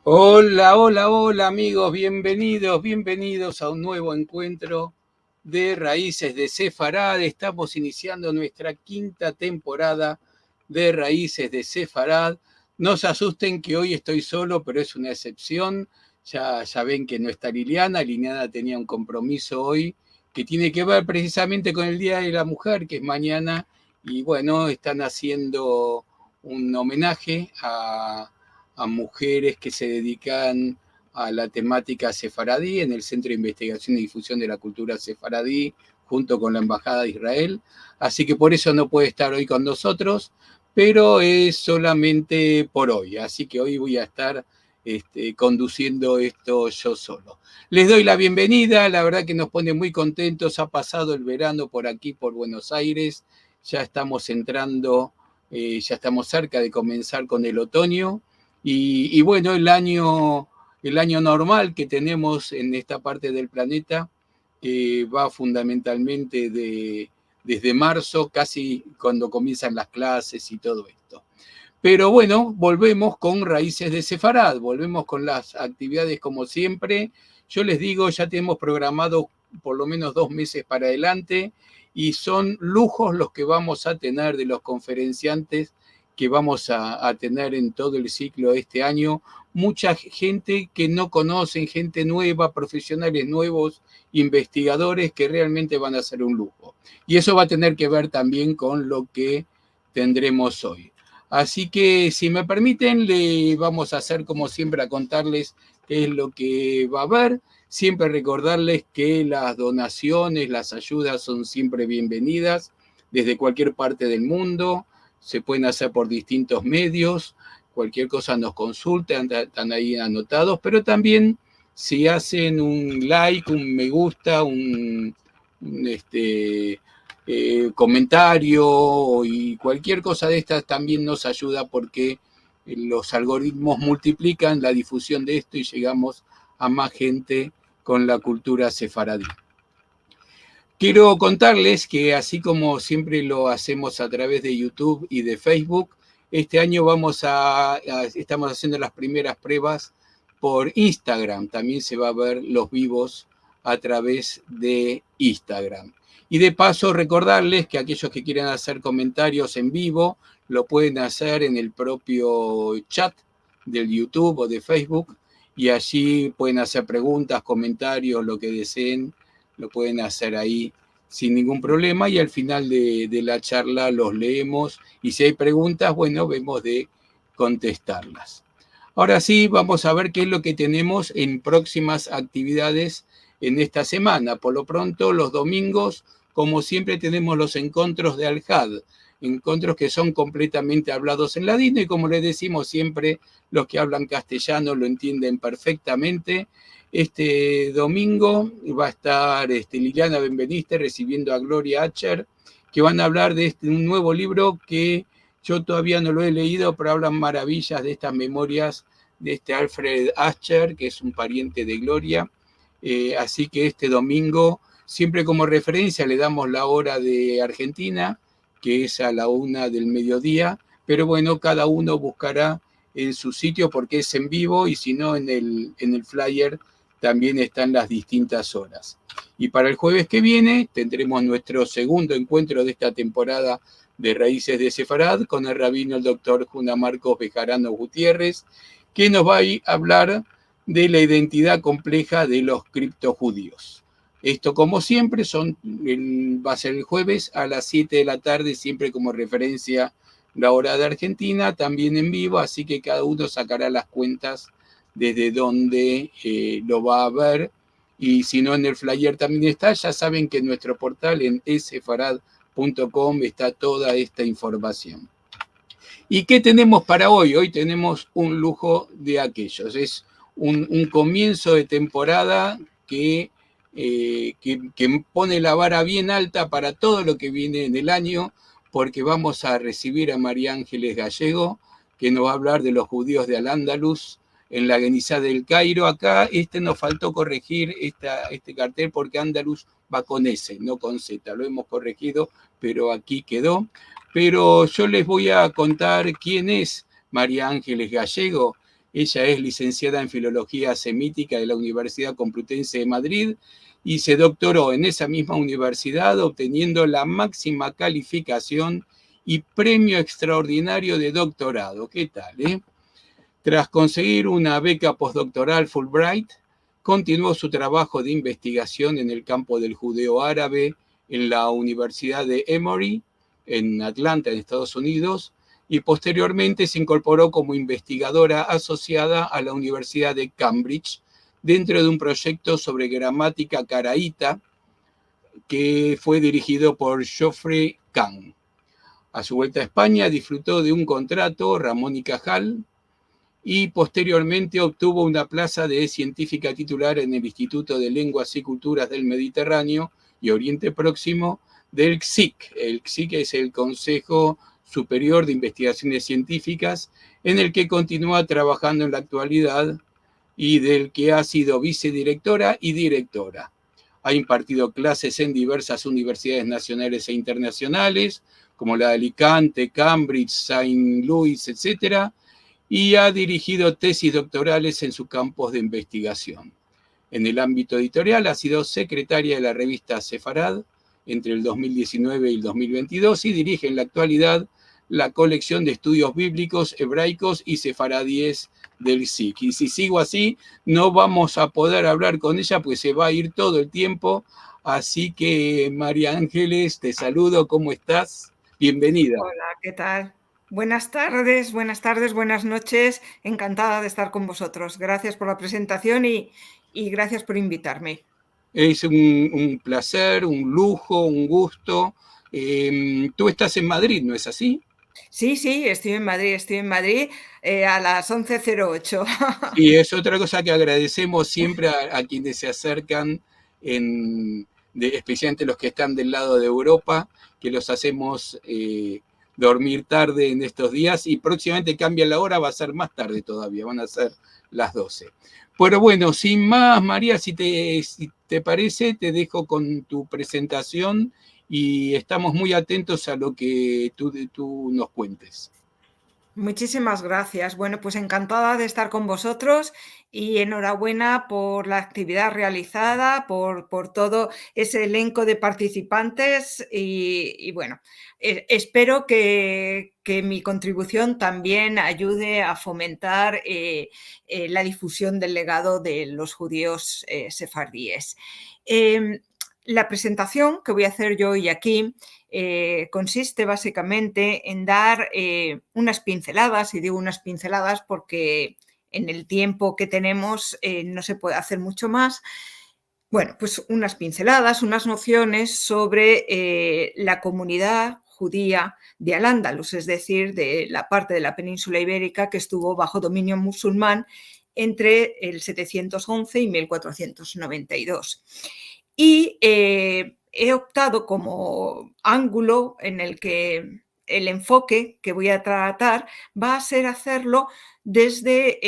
Hola, hola, hola amigos, bienvenidos a un nuevo encuentro de Raíces de Sefarad. Estamos iniciando nuestra quinta temporada de Raíces de Sefarad. No se asusten que hoy estoy solo, pero es una excepción. Ya ven que no está Liliana. Liliana tenía un compromiso hoy que tiene que ver precisamente con el Día de la Mujer, que es mañana. Y bueno, están haciendo un homenaje a mujeres que se dedican a la temática sefaradí en el Centro de Investigación y Difusión de la Cultura Sefaradí, junto con la Embajada de Israel. Así que por eso no puede estar hoy con nosotros, pero es solamente por hoy. Así que hoy voy a estar conduciendo esto yo solo. Les doy la bienvenida, la verdad que nos pone muy contentos. Ha pasado el verano por aquí, por Buenos Aires. Ya estamos entrando, ya estamos cerca de comenzar con el otoño. Y bueno, el año normal que tenemos en esta parte del planeta, que va fundamentalmente desde marzo, casi cuando comienzan las clases y todo esto. Pero bueno, volvemos con Raíces de Sefarad, volvemos con las actividades como siempre. Yo les digo, ya tenemos programado por lo menos 2 meses para adelante y son lujos los que vamos a tener de los conferenciantes que vamos a tener en todo el ciclo de este año. Mucha gente que no conocen, gente nueva, profesionales nuevos, investigadores que realmente van a ser un lujo. Y eso va a tener que ver también con lo que tendremos hoy. Así que si me permiten, le vamos a hacer como siempre a contarles qué es lo que va a haber. Siempre recordarles que las donaciones, las ayudas son siempre bienvenidas desde cualquier parte del mundo. Se pueden hacer por distintos medios. Cualquier cosa nos consultan, están ahí anotados, pero también si hacen un like, un me gusta, comentario y cualquier cosa de estas también nos ayuda porque los algoritmos multiplican la difusión de esto y llegamos a más gente con la cultura sefaradí. Quiero contarles que así como siempre lo hacemos a través de YouTube y de Facebook, este año estamos haciendo las primeras pruebas por Instagram. También se va a ver los vivos a través de Instagram. Y de paso recordarles que aquellos que quieran hacer comentarios en vivo lo pueden hacer en el propio chat del YouTube o de Facebook y allí pueden hacer preguntas, comentarios, lo que deseen, lo pueden hacer ahí sin ningún problema y al final de la charla los leemos y si hay preguntas, bueno, vemos de contestarlas. Ahora sí, vamos a ver qué es lo que tenemos en próximas actividades en esta semana. Por lo pronto, los domingos, como siempre, tenemos los encuentros de Al-Had, encuentros que son completamente hablados en ladino y como les decimos siempre, los que hablan castellano lo entienden perfectamente. Este domingo va a estar Liliana Benveniste recibiendo a Gloria Acher, que van a hablar de un nuevo libro que yo todavía no lo he leído, pero hablan maravillas de estas memorias de Alfred Acher, que es un pariente de Gloria. Así que este domingo, siempre como referencia, le damos la hora de Argentina, que es a la 1 del mediodía, pero bueno, cada uno buscará en su sitio porque es en vivo y si no en el flyer también están las distintas horas. Y para el jueves que viene tendremos nuestro segundo encuentro de esta temporada de Raíces de Sefarad con el rabino el doctor Juna Marcos Bejarano Gutiérrez, que nos va a hablar de la identidad compleja de los criptojudíos. Esto, como siempre, va a ser el jueves a las 7 de la tarde, siempre como referencia la hora de Argentina, también en vivo, así que cada uno sacará las cuentas desde donde lo va a ver. Y si no, en el flyer también está. Ya saben que en nuestro portal, en sefarad.com, está toda esta información. ¿Y qué tenemos para hoy? Hoy tenemos un lujo de aquellos. Es un comienzo de temporada que pone la vara bien alta para todo lo que viene en el año, porque vamos a recibir a María Ángeles Gallego, que nos va a hablar de los judíos de Al-Ándalus en la Genizá del Cairo. Acá nos faltó corregir este cartel porque Andalus va con S, no con Z. Lo hemos corregido, pero aquí quedó. Pero yo les voy a contar quién es María Ángeles Gallego. Ella es licenciada en Filología Semítica de la Universidad Complutense de Madrid y se doctoró en esa misma universidad obteniendo la máxima calificación y premio extraordinario de doctorado. ¿Qué tal, eh? Tras conseguir una beca postdoctoral Fulbright, continuó su trabajo de investigación en el campo del judeo árabe en la Universidad de Emory, en Atlanta, en Estados Unidos, y posteriormente se incorporó como investigadora asociada a la Universidad de Cambridge, dentro de un proyecto sobre gramática caraíta que fue dirigido por Geoffrey Kahn. A su vuelta a España disfrutó de un contrato Ramón y Cajal, y posteriormente obtuvo una plaza de científica titular en el Instituto de Lenguas y Culturas del Mediterráneo y Oriente Próximo del CSIC. El CSIC es el Consejo Superior de Investigaciones Científicas, en el que continúa trabajando en la actualidad y del que ha sido vicedirectora y directora. Ha impartido clases en diversas universidades nacionales e internacionales, como la de Alicante, Cambridge, Saint Louis, etc., y ha dirigido tesis doctorales en sus campos de investigación. En el ámbito editorial ha sido secretaria de la revista Sefarad entre el 2019 y el 2022 y dirige en la actualidad la colección de estudios bíblicos, hebraicos y sefaradíes del SIC. Y si sigo así, no vamos a poder hablar con ella, pues se va a ir todo el tiempo. Así que, María Ángeles, te saludo, ¿cómo estás? Bienvenida. Hola, ¿qué tal? Buenas tardes, buenas noches. Encantada de estar con vosotros. Gracias por la presentación y gracias por invitarme. Es un placer, un lujo, un gusto. Tú estás en Madrid, ¿no es así? Sí, estoy en Madrid a las 11:08. Y es otra cosa que agradecemos siempre a quienes se acercan, especialmente los que están del lado de Europa, que los hacemos dormir tarde en estos días y próximamente cambia la hora, va a ser más tarde todavía, van a ser las 12. Pero bueno, sin más, María, si te parece, te dejo con tu presentación y estamos muy atentos a lo que tú nos cuentes. Muchísimas gracias. Bueno, pues encantada de estar con vosotros y enhorabuena por la actividad realizada, por todo ese elenco de participantes y bueno, espero que mi contribución también ayude a fomentar la difusión del legado de los judíos sefardíes. La presentación que voy a hacer yo hoy aquí consiste básicamente en dar unas pinceladas, y digo unas pinceladas porque en el tiempo que tenemos no se puede hacer mucho más. Bueno, pues unas pinceladas, unas nociones sobre la comunidad judía de Al-Ándalus, es decir, de la parte de la península ibérica que estuvo bajo dominio musulmán entre el 711 y 1492. Y he optado como ángulo en el que el enfoque que voy a tratar va a ser hacerlo desde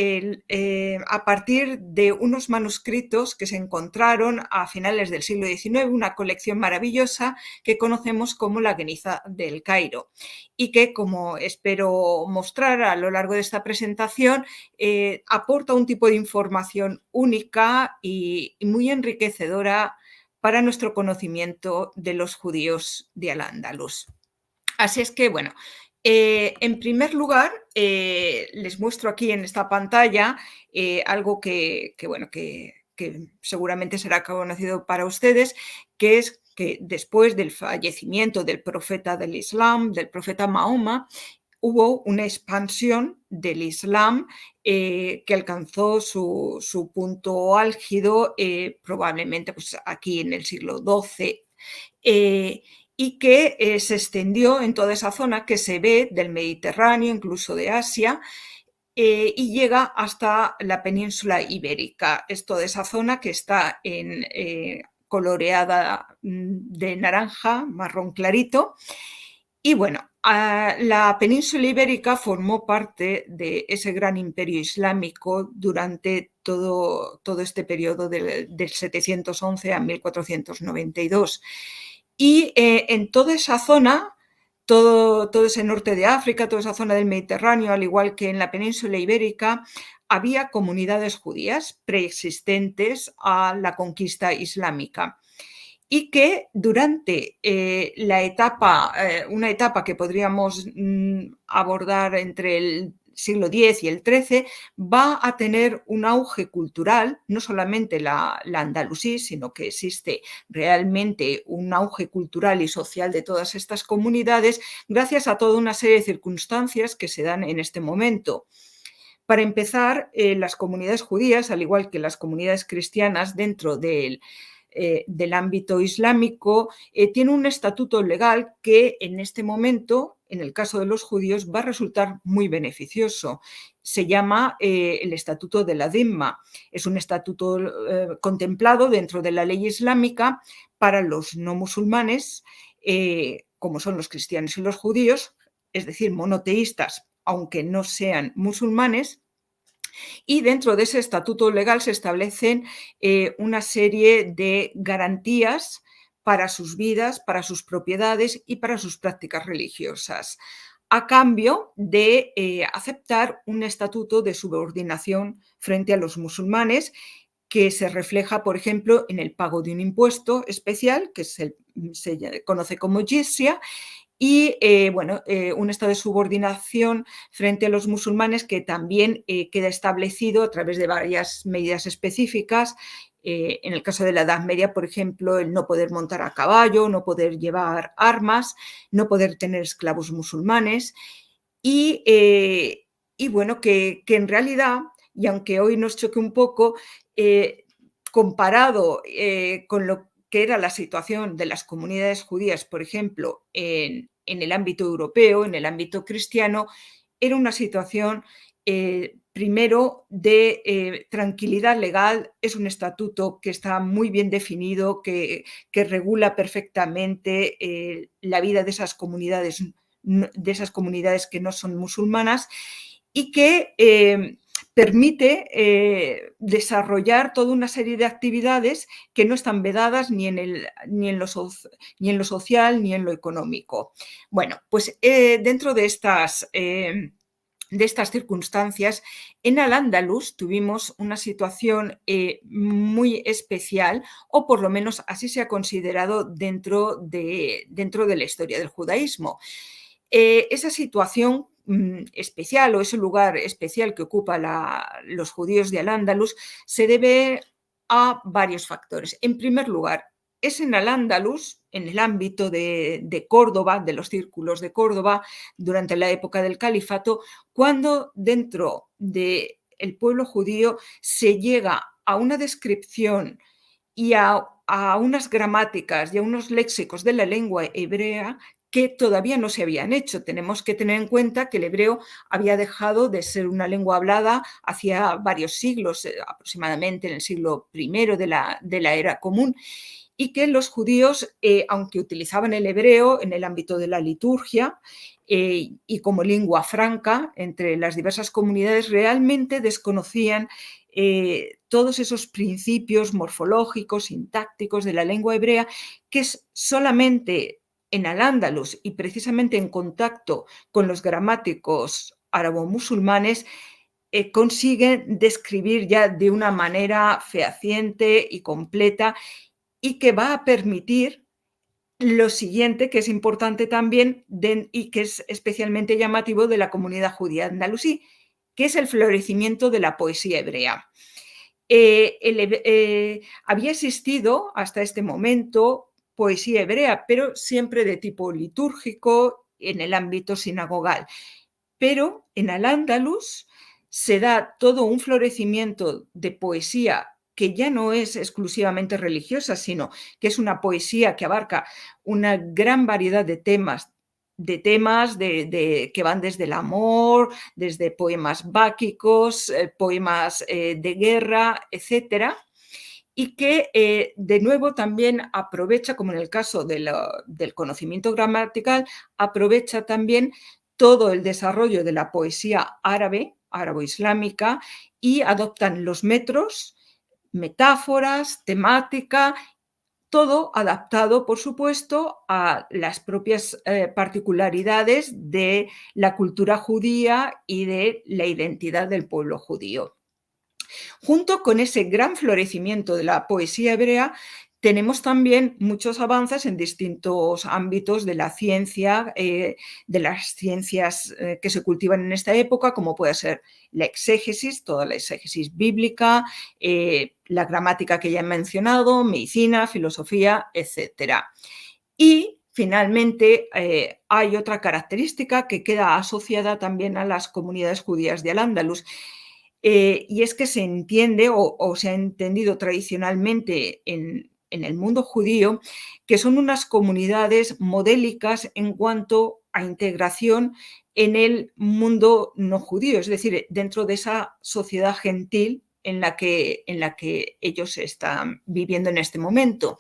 a partir de unos manuscritos que se encontraron a finales del siglo XIX, una colección maravillosa que conocemos como la Geniza del Cairo y que, como espero mostrar a lo largo de esta presentación, aporta un tipo de información única y muy enriquecedora para nuestro conocimiento de los judíos de Al-Ándalus. Así es que, bueno, en primer lugar, les muestro aquí en esta pantalla algo que seguramente será conocido para ustedes, que es que después del fallecimiento del profeta del Islam, del profeta Mahoma, hubo una expansión del Islam que alcanzó su punto álgido probablemente pues, aquí en el siglo XII y que se extendió en toda esa zona que se ve del Mediterráneo, incluso de Asia, y llega hasta la península ibérica. Es toda esa zona que está coloreada de naranja, marrón clarito. Y bueno, la península ibérica formó parte de ese gran imperio islámico durante todo este periodo del 711 a 1492. Y en toda esa zona todo ese norte de África, toda esa zona del Mediterráneo, al igual que en la península ibérica, había comunidades judías preexistentes a la conquista islámica y que durante una etapa que podríamos abordar entre el siglo X y el XIII, va a tener un auge cultural, no solamente la andalusí, sino que existe realmente un auge cultural y social de todas estas comunidades, gracias a toda una serie de circunstancias que se dan en este momento. Para empezar, las comunidades judías, al igual que las comunidades cristianas dentro del ámbito islámico, tiene un estatuto legal que en este momento, en el caso de los judíos, va a resultar muy beneficioso. Se llama el Estatuto de la Dhimma. Es un estatuto contemplado dentro de la ley islámica para los no musulmanes, como son los cristianos y los judíos, es decir, monoteístas, aunque no sean musulmanes. Y dentro de ese estatuto legal se establecen una serie de garantías para sus vidas, para sus propiedades y para sus prácticas religiosas, a cambio de aceptar un estatuto de subordinación frente a los musulmanes que se refleja, por ejemplo, en el pago de un impuesto especial que se conoce como jizya, y un estado de subordinación frente a los musulmanes que también queda establecido a través de varias medidas específicas. En el caso de la Edad Media, por ejemplo, el no poder montar a caballo, no poder llevar armas, no poder tener esclavos musulmanes y que en realidad, y aunque hoy nos choque un poco, comparado con lo que era la situación de las comunidades judías, por ejemplo, en el ámbito europeo, en el ámbito cristiano, era una situación primero de tranquilidad legal. Es un estatuto que está muy bien definido, que regula perfectamente la vida de esas comunidades que no son musulmanas y que permite desarrollar toda una serie de actividades que no están vedadas ni en lo social ni en lo económico. Bueno, pues dentro de estas circunstancias, en Al-Ándalus tuvimos una situación muy especial, o por lo menos así se ha considerado dentro de la historia del judaísmo. Esa situación especial, o ese lugar especial que ocupa los judíos de Al-Ándalus, se debe a varios factores. En primer lugar, es en Al-Ándalus, en el ámbito de Córdoba, de los círculos de Córdoba, durante la época del califato, cuando dentro del pueblo judío se llega a una descripción y a unas gramáticas y a unos léxicos de la lengua hebrea que todavía no se habían hecho. Tenemos que tener en cuenta que el hebreo había dejado de ser una lengua hablada hacía varios siglos, aproximadamente en el siglo I de la era común, y que los judíos, aunque utilizaban el hebreo en el ámbito de la liturgia y como lengua franca entre las diversas comunidades, realmente desconocían todos esos principios morfológicos, sintácticos de la lengua hebrea, que es solamente en Al-Ándalus y precisamente en contacto con los gramáticos árabo-musulmanes consiguen describir ya de una manera fehaciente y completa, y que va a permitir lo siguiente, que es importante también y que es especialmente llamativo de la comunidad judía andalusí, que es el florecimiento de la poesía hebrea. Había existido hasta este momento poesía hebrea, pero siempre de tipo litúrgico en el ámbito sinagogal. Pero en Al-Ándalus se da todo un florecimiento de poesía que ya no es exclusivamente religiosa, sino que es una poesía que abarca una gran variedad de temas que van desde el amor, desde poemas báquicos, poemas de guerra, etcétera, y que de nuevo también aprovecha, como en el caso del conocimiento gramatical, aprovecha también todo el desarrollo de la poesía árabo-islámica, y adoptan los metros, metáforas, temática, todo adaptado, por supuesto, a las propias particularidades de la cultura judía y de la identidad del pueblo judío. Junto con ese gran florecimiento de la poesía hebrea, tenemos también muchos avances en distintos ámbitos de la ciencia, de las ciencias que se cultivan en esta época, como puede ser la exégesis, toda la exégesis bíblica, la gramática que ya he mencionado, medicina, filosofía, etc. Y finalmente hay otra característica que queda asociada también a las comunidades judías de Al-Ándalus, y es que se entiende o se ha entendido tradicionalmente en el mundo judío que son unas comunidades modélicas en cuanto a integración en el mundo no judío, es decir, dentro de esa sociedad gentil en la que ellos están viviendo en este momento,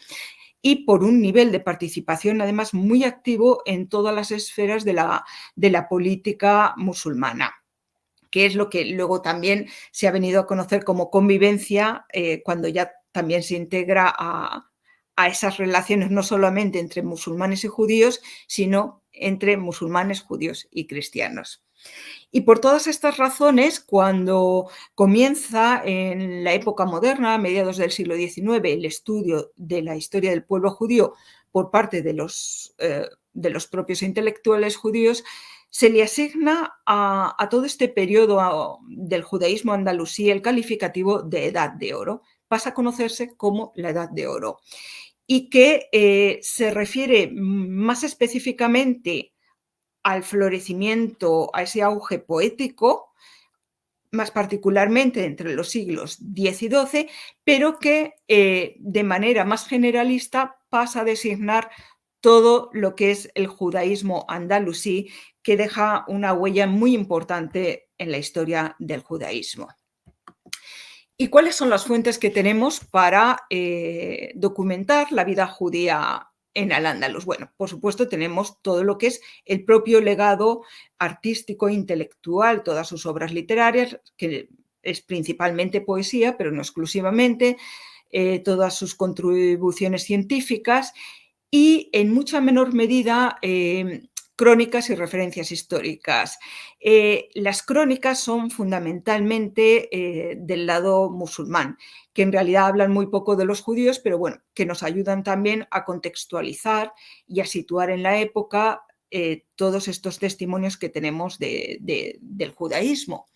y por un nivel de participación además muy activo en todas las esferas de la política musulmana, que es lo que luego también se ha venido a conocer como convivencia, cuando ya también se integra a esas relaciones no solamente entre musulmanes y judíos, sino entre musulmanes, judíos y cristianos. Y por todas estas razones, cuando comienza en la época moderna, a mediados del siglo XIX, el estudio de la historia del pueblo judío por parte de los propios intelectuales judíos, se le asigna a todo este periodo del judaísmo andalusí el calificativo de Edad de Oro. Pasa a conocerse como la Edad de Oro, y que se refiere más específicamente al florecimiento, a ese auge poético, más particularmente entre los siglos X y XII, pero que de manera más generalista pasa a designar todo lo que es el judaísmo andalusí, que deja una huella muy importante en la historia del judaísmo. ¿Y cuáles son las fuentes que tenemos para documentar la vida judía en Al-Ándalus? Bueno, por supuesto tenemos todo lo que es el propio legado artístico e intelectual, todas sus obras literarias, que es principalmente poesía, pero no exclusivamente, todas sus contribuciones científicas y en mucha menor medida crónicas y referencias históricas. Las crónicas son fundamentalmente del lado musulmán, que en realidad hablan muy poco de los judíos, pero bueno, que nos ayudan también a contextualizar y a situar en la época todos estos testimonios que tenemos del judaísmo.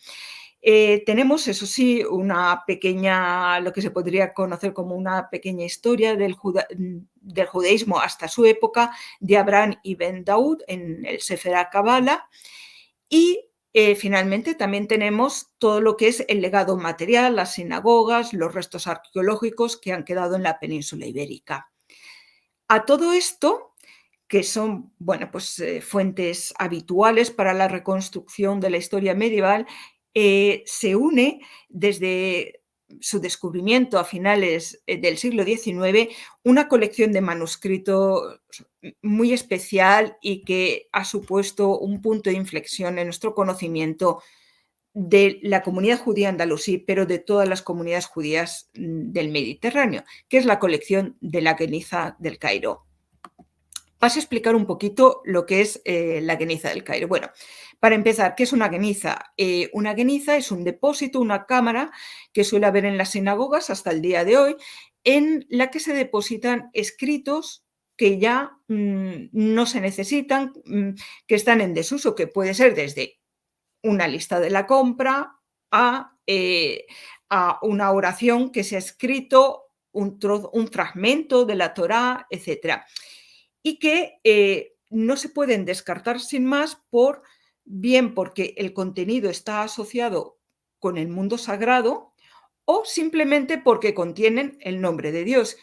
Tenemos, eso sí, una pequeña, lo que se podría conocer como una pequeña historia del judaísmo hasta su época, de Abraham ibn Daud en el Sefer HaKabbalah, y finalmente también tenemos todo lo que es el legado material, las sinagogas, los restos arqueológicos que han quedado en la península ibérica. A todo esto, que son fuentes habituales para la reconstrucción de la historia medieval, se une desde su descubrimiento a finales del siglo XIX una colección de manuscritos muy especial y que ha supuesto un punto de inflexión en nuestro conocimiento de la comunidad judía andalusí, pero de todas las comunidades judías del Mediterráneo, que es la colección de la Geniza del Cairo. Paso a explicar un poquito lo que es la Geniza del Cairo. Bueno, para empezar, ¿qué es una geniza? Una geniza es un depósito, una cámara que suele haber en las sinagogas hasta el día de hoy, en la que se depositan escritos que ya no se necesitan, que están en desuso, que puede ser desde una lista de la compra a una oración que se ha escrito, un fragmento de la Torá, etc. Y que no se pueden descartar sin más bien porque el contenido está asociado con el mundo sagrado o simplemente porque contienen el nombre de Dios.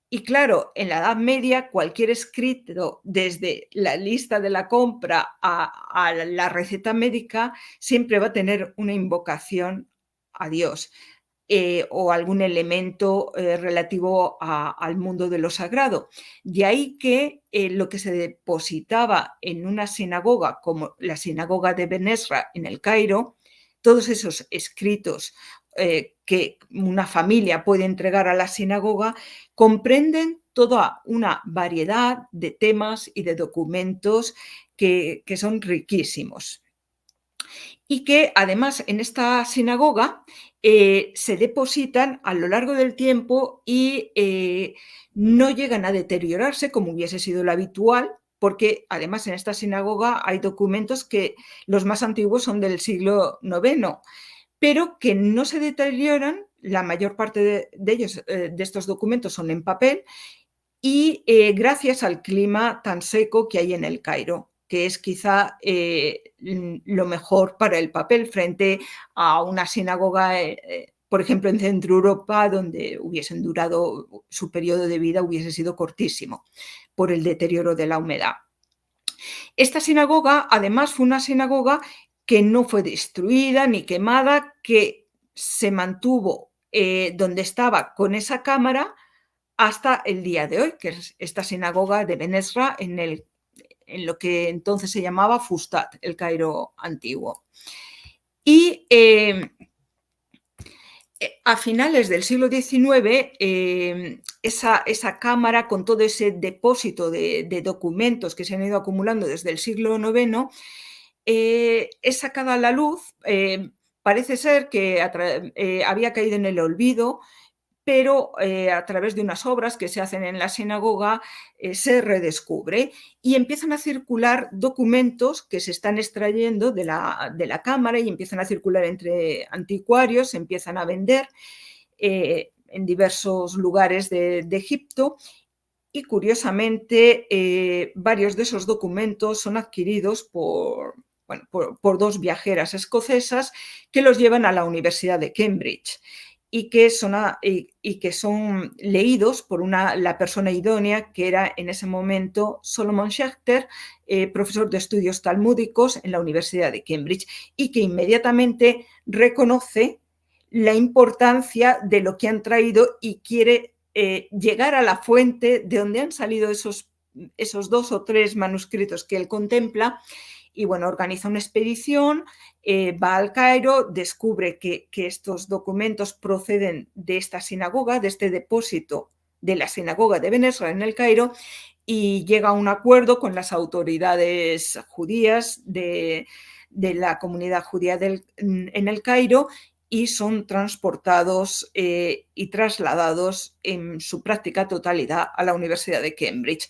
Y claro, en la Edad Media, cualquier escrito, desde la lista de la compra a la receta médica, siempre va a tener una invocación a Dios o algún elemento relativo al mundo de lo sagrado. De ahí que lo que se depositaba en una sinagoga, como la sinagoga de Ben Ezra en el Cairo, todos esos escritos que una familia puede entregar a la sinagoga, comprenden toda una variedad de temas y de documentos que son riquísimos. Y que además en esta sinagoga se depositan a lo largo del tiempo y no llegan a deteriorarse como hubiese sido lo habitual, porque además en esta sinagoga hay documentos que los más antiguos son del siglo IX, pero que no se deterioran. La mayor parte de ellos, de estos documentos, son en papel y gracias al clima tan seco que hay en el Cairo, que es quizá lo mejor para el papel frente a una sinagoga, por ejemplo, en Centro Europa, donde hubiesen durado, su periodo de vida hubiese sido cortísimo por el deterioro de la humedad. Esta sinagoga, además, fue una sinagoga que no fue destruida ni quemada, que se mantuvo donde estaba con esa cámara hasta el día de hoy, que es esta sinagoga de Ben Ezra en lo que entonces se llamaba Fustat, el Cairo antiguo. Y a finales del siglo XIX, esa cámara, con todo ese depósito de documentos que se han ido acumulando desde el siglo IX, es sacada a la luz. Parece ser que había caído en el olvido, pero a través de unas obras que se hacen en la sinagoga se redescubre y empiezan a circular documentos que se están extrayendo de la cámara y empiezan a circular entre anticuarios, se empiezan a vender en diversos lugares de Egipto. Y curiosamente, varios de esos documentos son adquiridos por dos viajeras escocesas que los llevan a la Universidad de Cambridge y que son leídos por la persona idónea, que era en ese momento Solomon Schechter, profesor de estudios talmúdicos en la Universidad de Cambridge, y que inmediatamente reconoce la importancia de lo que han traído y quiere llegar a la fuente de donde han salido esos 2 o 3 manuscritos que él contempla. Y bueno, organiza una expedición, va al Cairo, descubre que estos documentos proceden de esta sinagoga, de este depósito de la sinagoga de Ben Ezra en el Cairo, y llega a un acuerdo con las autoridades judías de la comunidad judía en el Cairo, y son transportados y trasladados en su práctica totalidad a la Universidad de Cambridge,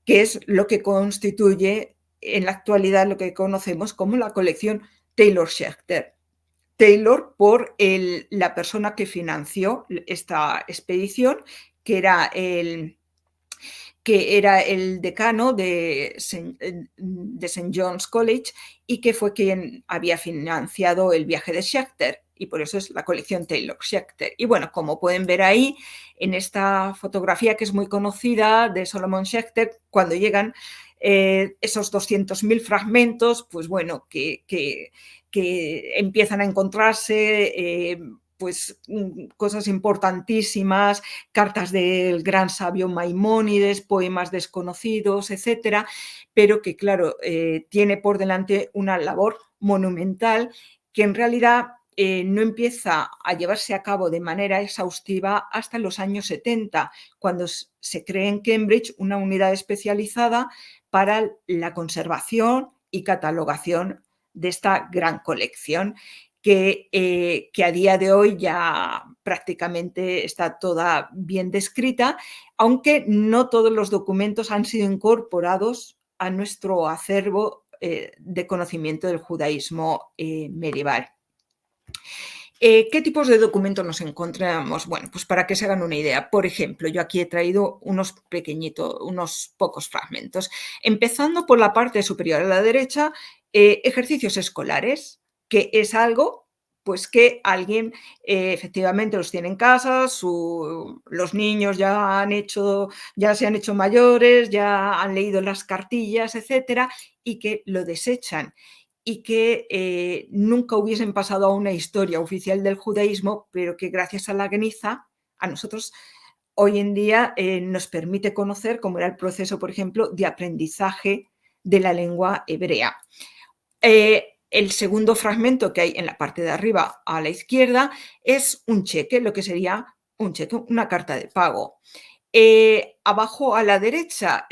que es lo que constituye en la actualidad lo que conocemos como la colección Taylor-Schechter. Taylor por la persona que financió esta expedición, que era el decano de St. John's College y que fue quien había financiado el viaje de Schechter, y por eso es la colección Taylor-Schechter. Y bueno, como pueden ver ahí en esta fotografía, que es muy conocida, de Solomon Schechter, cuando llegan esos 200.000 fragmentos, pues bueno, que empiezan a encontrarse pues cosas importantísimas, cartas del gran sabio Maimónides, poemas desconocidos, etcétera, pero que claro, tiene por delante una labor monumental que en realidad no empieza a llevarse a cabo de manera exhaustiva hasta los años 70, cuando se crea en Cambridge una unidad especializada para la conservación y catalogación de esta gran colección, que a día de hoy ya prácticamente está toda bien descrita, aunque no todos los documentos han sido incorporados a nuestro acervo de conocimiento del judaísmo medieval. ¿Qué tipos de documentos nos encontramos? Bueno, pues para que se hagan una idea. Por ejemplo, yo aquí he traído unos pocos fragmentos. Empezando por la parte superior a la derecha, ejercicios escolares, que es algo pues que alguien efectivamente los tiene en casa, los niños ya se han hecho mayores, ya han leído las cartillas, etcétera, y que lo desechan, y que nunca hubiesen pasado a una historia oficial del judaísmo, pero que gracias a la Geniza, a nosotros hoy en día nos permite conocer cómo era el proceso, por ejemplo, de aprendizaje de la lengua hebrea. El segundo fragmento que hay en la parte de arriba a la izquierda es un cheque, lo que sería un cheque, una carta de pago. Abajo a la derecha,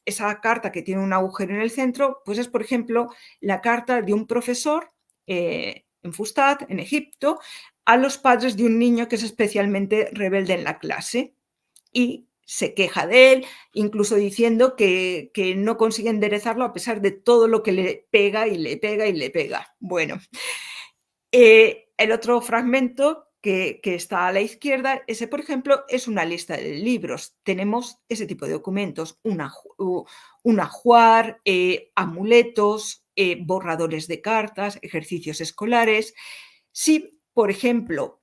esa carta que tiene un agujero en el centro, pues es, por ejemplo, la carta de un profesor en Fustat, en Egipto, a los padres de un niño que es especialmente rebelde en la clase y se queja de él, incluso diciendo que no consigue enderezarlo a pesar de todo lo que le pega y le pega y le pega. Bueno, el otro fragmento que está a la izquierda, ese, por ejemplo, es una lista de libros. Tenemos ese tipo de documentos, un ajuar, amuletos, borradores de cartas, ejercicios escolares. Si, por ejemplo,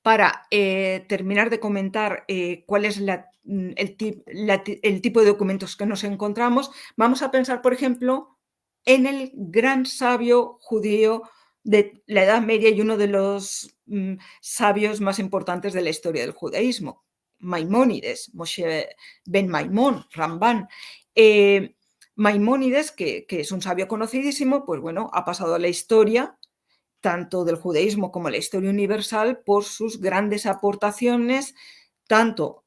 para terminar de comentar cuál es el tipo de documentos que nos encontramos, vamos a pensar, por ejemplo, en el gran sabio judío de la Edad Media y uno de los sabios más importantes de la historia del judaísmo, Maimónides, Moshe ben Maimón, Ramban. Maimónides, que es un sabio conocidísimo, pues bueno, ha pasado a la historia tanto del judaísmo como la historia universal por sus grandes aportaciones, tanto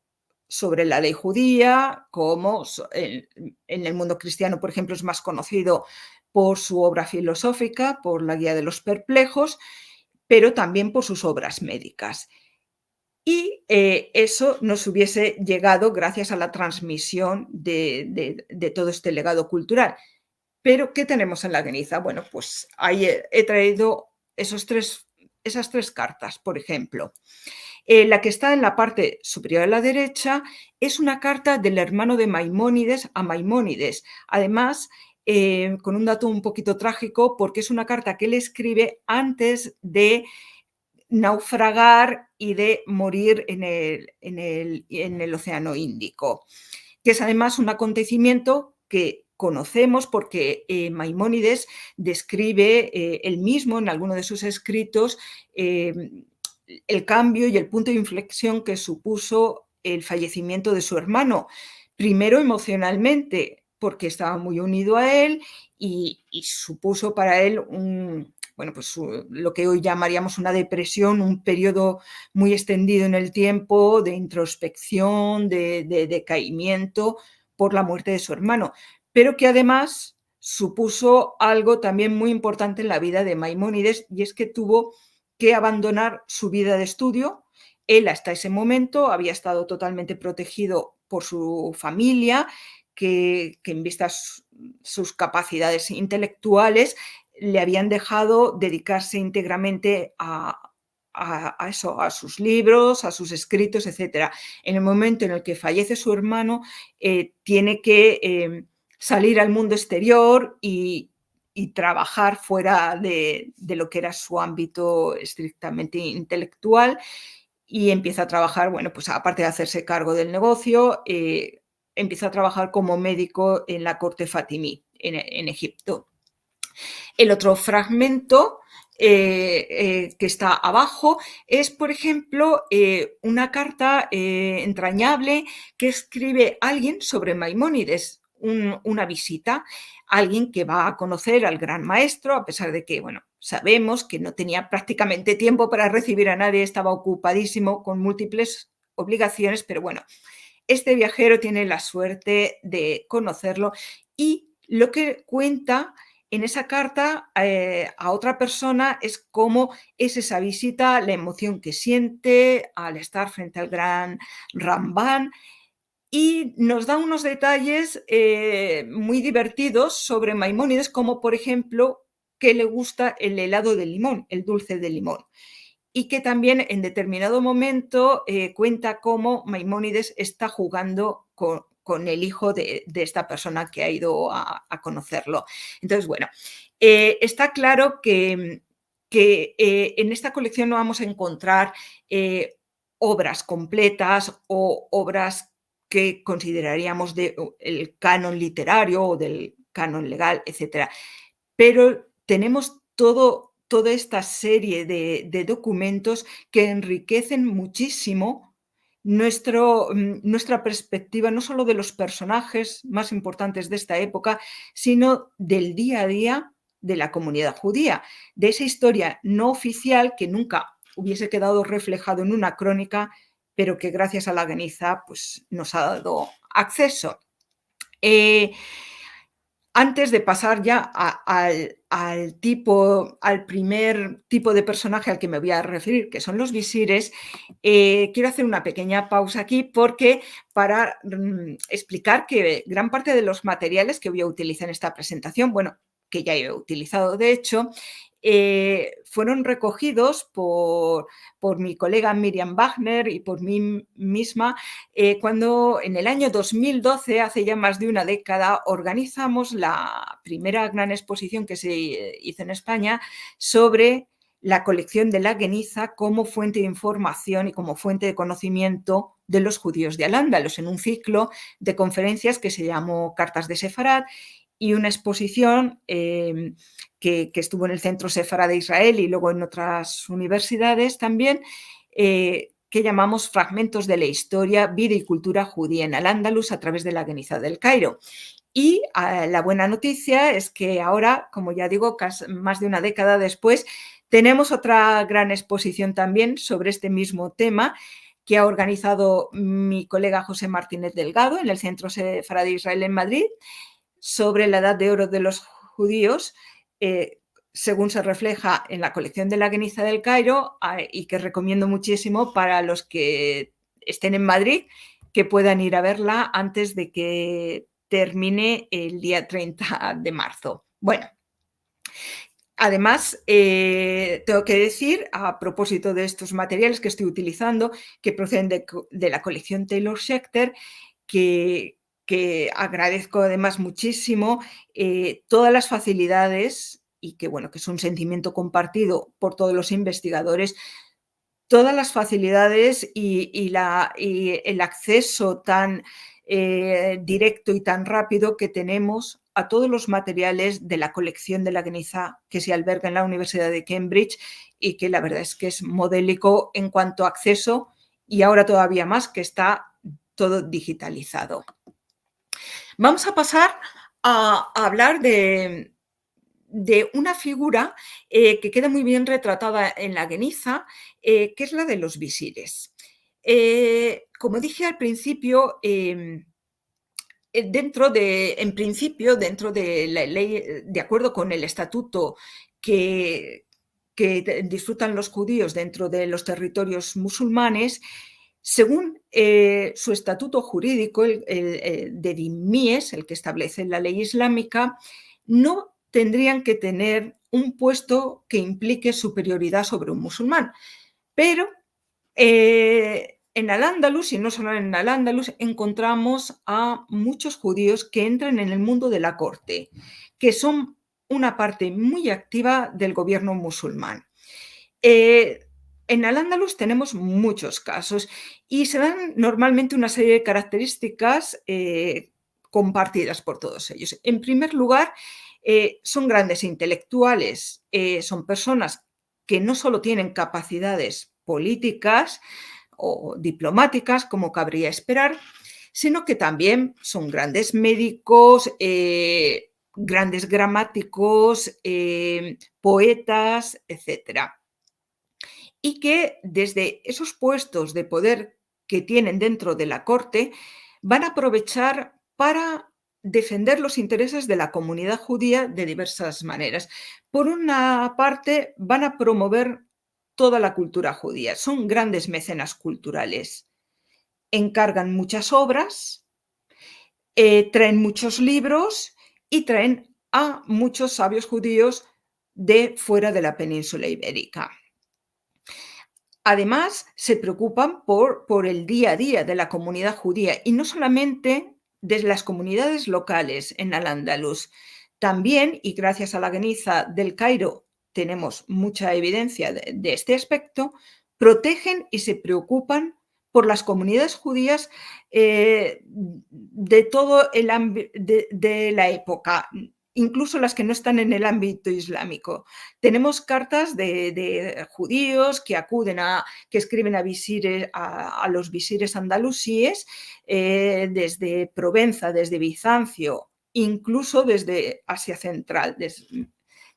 sobre la ley judía como en el mundo cristiano, por ejemplo, es más conocido por su obra filosófica, por la Guía de los Perplejos, pero también por sus obras médicas. Y eso nos hubiese llegado gracias a la transmisión de todo este legado cultural. Pero, ¿qué tenemos en la Geniza? Bueno, pues ahí he traído esas tres cartas, por ejemplo. La que está en la parte superior a la derecha es una carta del hermano de Maimónides a Maimónides. Además, con un dato un poquito trágico, porque es una carta que él escribe antes de naufragar y de morir en el Océano Índico, que es además un acontecimiento que conocemos porque Maimónides describe él mismo en alguno de sus escritos el cambio y el punto de inflexión que supuso el fallecimiento de su hermano. Primero emocionalmente, porque estaba muy unido a él y supuso para él lo que hoy llamaríamos una depresión, un periodo muy extendido en el tiempo de introspección, de decaimiento por la muerte de su hermano, pero que además supuso algo también muy importante en la vida de Maimónides, y es que tuvo que abandonar su vida de estudio. Él hasta ese momento había estado totalmente protegido por su familia, que en vistas sus capacidades intelectuales le habían dejado dedicarse íntegramente a sus libros, a sus escritos, etc. En el momento en el que fallece su hermano, tiene que salir al mundo exterior y trabajar fuera de lo que era su ámbito estrictamente intelectual, y empieza a trabajar, bueno, pues aparte de hacerse cargo del negocio, empieza a trabajar como médico en la corte fatimí en Egipto. El otro fragmento que está abajo es, por ejemplo, una carta entrañable que escribe alguien sobre Maimónides, una visita, alguien que va a conocer al gran maestro, a pesar de que, bueno, sabemos que no tenía prácticamente tiempo para recibir a nadie, estaba ocupadísimo con múltiples obligaciones, pero bueno, este viajero tiene la suerte de conocerlo, y lo que cuenta en esa carta a otra persona es cómo es esa visita, la emoción que siente al estar frente al gran Ramban, y nos da unos detalles muy divertidos sobre Maimónides, como por ejemplo que le gusta el helado de limón, el dulce de limón, y que también en determinado momento cuenta cómo Maimónides está jugando con el hijo de esta persona que ha ido a conocerlo. Entonces, bueno, está claro que en esta colección no vamos a encontrar obras completas o obras que consideraríamos del canon literario o del canon legal, etc. Pero tenemos toda esta serie de documentos que enriquecen muchísimo nuestra perspectiva, no solo de los personajes más importantes de esta época, sino del día a día de la comunidad judía, de esa historia no oficial que nunca hubiese quedado reflejado en una crónica pero que gracias a la Geniza pues, nos ha dado acceso. Antes de pasar ya al primer tipo de personaje al que me voy a referir, que son los visires, quiero hacer una pequeña pausa aquí porque para explicar que gran parte de los materiales que voy a utilizar en esta presentación, bueno, que ya he utilizado de hecho, fueron recogidos por mi colega Miriam Wagner y por mí misma cuando en el año 2012, hace ya más de una década, organizamos la primera gran exposición que se hizo en España sobre la colección de la Geniza como fuente de información y como fuente de conocimiento de los judíos de Al-Ándalus, en un ciclo de conferencias que se llamó Cartas de Sefarad y una exposición que estuvo en el Centro Sefarad de Israel y luego en otras universidades también, que llamamos Fragmentos de la historia, vida y cultura judía en Al-Ándalus a través de la Geniza del Cairo. Y la buena noticia es que ahora, como ya digo, más de una década después, tenemos otra gran exposición también sobre este mismo tema que ha organizado mi colega José Martínez Delgado en el Centro Sefarad de Israel en Madrid, sobre la edad de oro de los judíos, según se refleja en la colección de la Geniza del Cairo, y que recomiendo muchísimo para los que estén en Madrid, que puedan ir a verla antes de que termine el día 30 de marzo. Bueno, además, tengo que decir, a propósito de estos materiales que estoy utilizando, que proceden de la colección Taylor Schechter, que agradezco además muchísimo todas las facilidades y que, bueno, que es un sentimiento compartido por todos los investigadores, todas las facilidades y el acceso tan directo y tan rápido que tenemos a todos los materiales de la colección de la Geniza que se alberga en la Universidad de Cambridge y que la verdad es que es modélico en cuanto a acceso y ahora todavía más que está todo digitalizado. Vamos a pasar a hablar de una figura que queda muy bien retratada en la Geniza, que es la de los visires. Como dije al principio, dentro de la ley, de acuerdo con el estatuto que disfrutan los judíos dentro de los territorios musulmanes, según su estatuto jurídico, el de Dimmies, el que establece la ley islámica, no tendrían que tener un puesto que implique superioridad sobre un musulmán. Pero en Al-Ándalus, y no solo en Al-Ándalus, encontramos a muchos judíos que entran en el mundo de la corte, que son una parte muy activa del gobierno musulmán. En Al-Ándalus tenemos muchos casos y se dan normalmente una serie de características compartidas por todos ellos. En primer lugar, son grandes intelectuales, son personas que no solo tienen capacidades políticas o diplomáticas, como cabría esperar, sino que también son grandes médicos, grandes gramáticos, poetas, etc. Y que desde esos puestos de poder que tienen dentro de la corte van a aprovechar para defender los intereses de la comunidad judía de diversas maneras. Por una parte, van a promover toda la cultura judía. Son grandes mecenas culturales. Encargan muchas obras, traen muchos libros y traen a muchos sabios judíos de fuera de la península ibérica. Además, se preocupan por el día a día de la comunidad judía y no solamente de las comunidades locales en Al-Ándalus. También, y gracias a la Geniza del Cairo tenemos mucha evidencia de este aspecto, protegen y se preocupan por las comunidades judías de todo el ámbito de la época, incluso las que no están en el ámbito islámico. Tenemos cartas de judíos que acuden que escriben a los visires andalusíes desde Provenza, desde Bizancio, incluso desde Asia Central.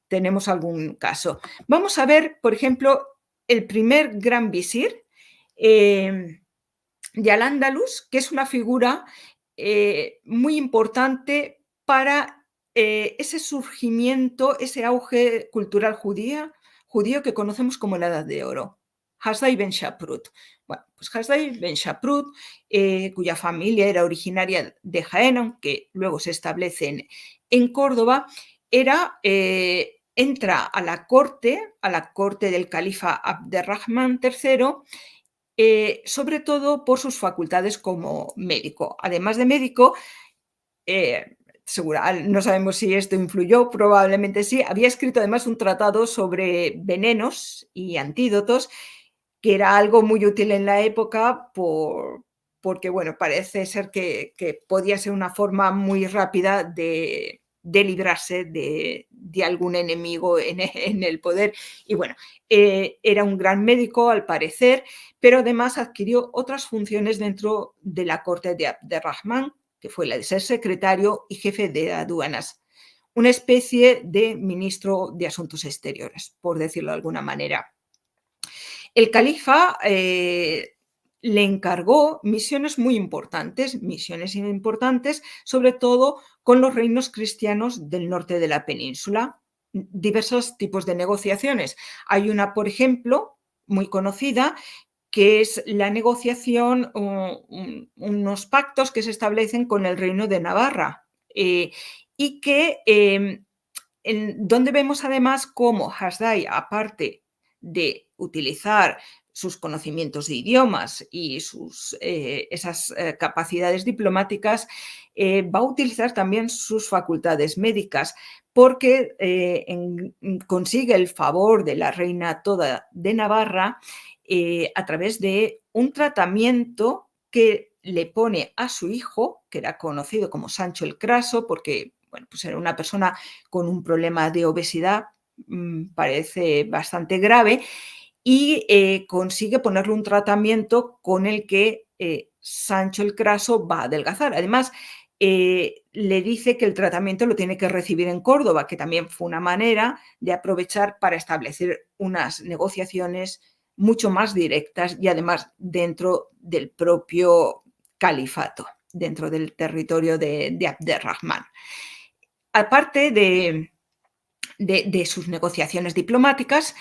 Tenemos algún caso. Vamos a ver, por ejemplo, el primer gran visir, de Al-Ándalus, que es una figura muy importante para ese surgimiento, ese auge cultural judío que conocemos como la Edad de Oro. Hasdai ben Shaprut. Bueno, pues Hasdai ben Shaprut, cuya familia era originaria de Jaén, aunque luego se establece en Córdoba, entra a la corte del califa Abderrahman III, sobre todo por sus facultades como médico. Además de médico, no sabemos si esto influyó, probablemente sí, había escrito además un tratado sobre venenos y antídotos, que era algo muy útil en la época porque, bueno, parece ser que podía ser una forma muy rápida de librarse de algún enemigo en el poder. Y bueno, era un gran médico al parecer, pero además adquirió otras funciones dentro de la corte de Abderrahman, que fue la de ser secretario y jefe de aduanas, una especie de ministro de Asuntos Exteriores, por decirlo de alguna manera. El califa le encargó misiones importantes, sobre todo con los reinos cristianos del norte de la península, diversos tipos de negociaciones. Hay una, por ejemplo, muy conocida, que es la negociación, unos pactos que se establecen con el Reino de Navarra, y que donde vemos además cómo Hasdai, aparte de utilizar sus conocimientos de idiomas y esas capacidades diplomáticas, va a utilizar también sus facultades médicas, porque consigue el favor de la reina toda de Navarra a través de un tratamiento que le pone a su hijo, que era conocido como Sancho el Craso, porque bueno, pues era una persona con un problema de obesidad, parece bastante grave, y consigue ponerle un tratamiento con el que Sancho el Craso va a adelgazar. Además, le dice que el tratamiento lo tiene que recibir en Córdoba, que también fue una manera de aprovechar para establecer unas negociaciones mucho más directas y además dentro del propio califato, dentro del territorio de Abderrahman. Aparte de sus negociaciones diplomáticas,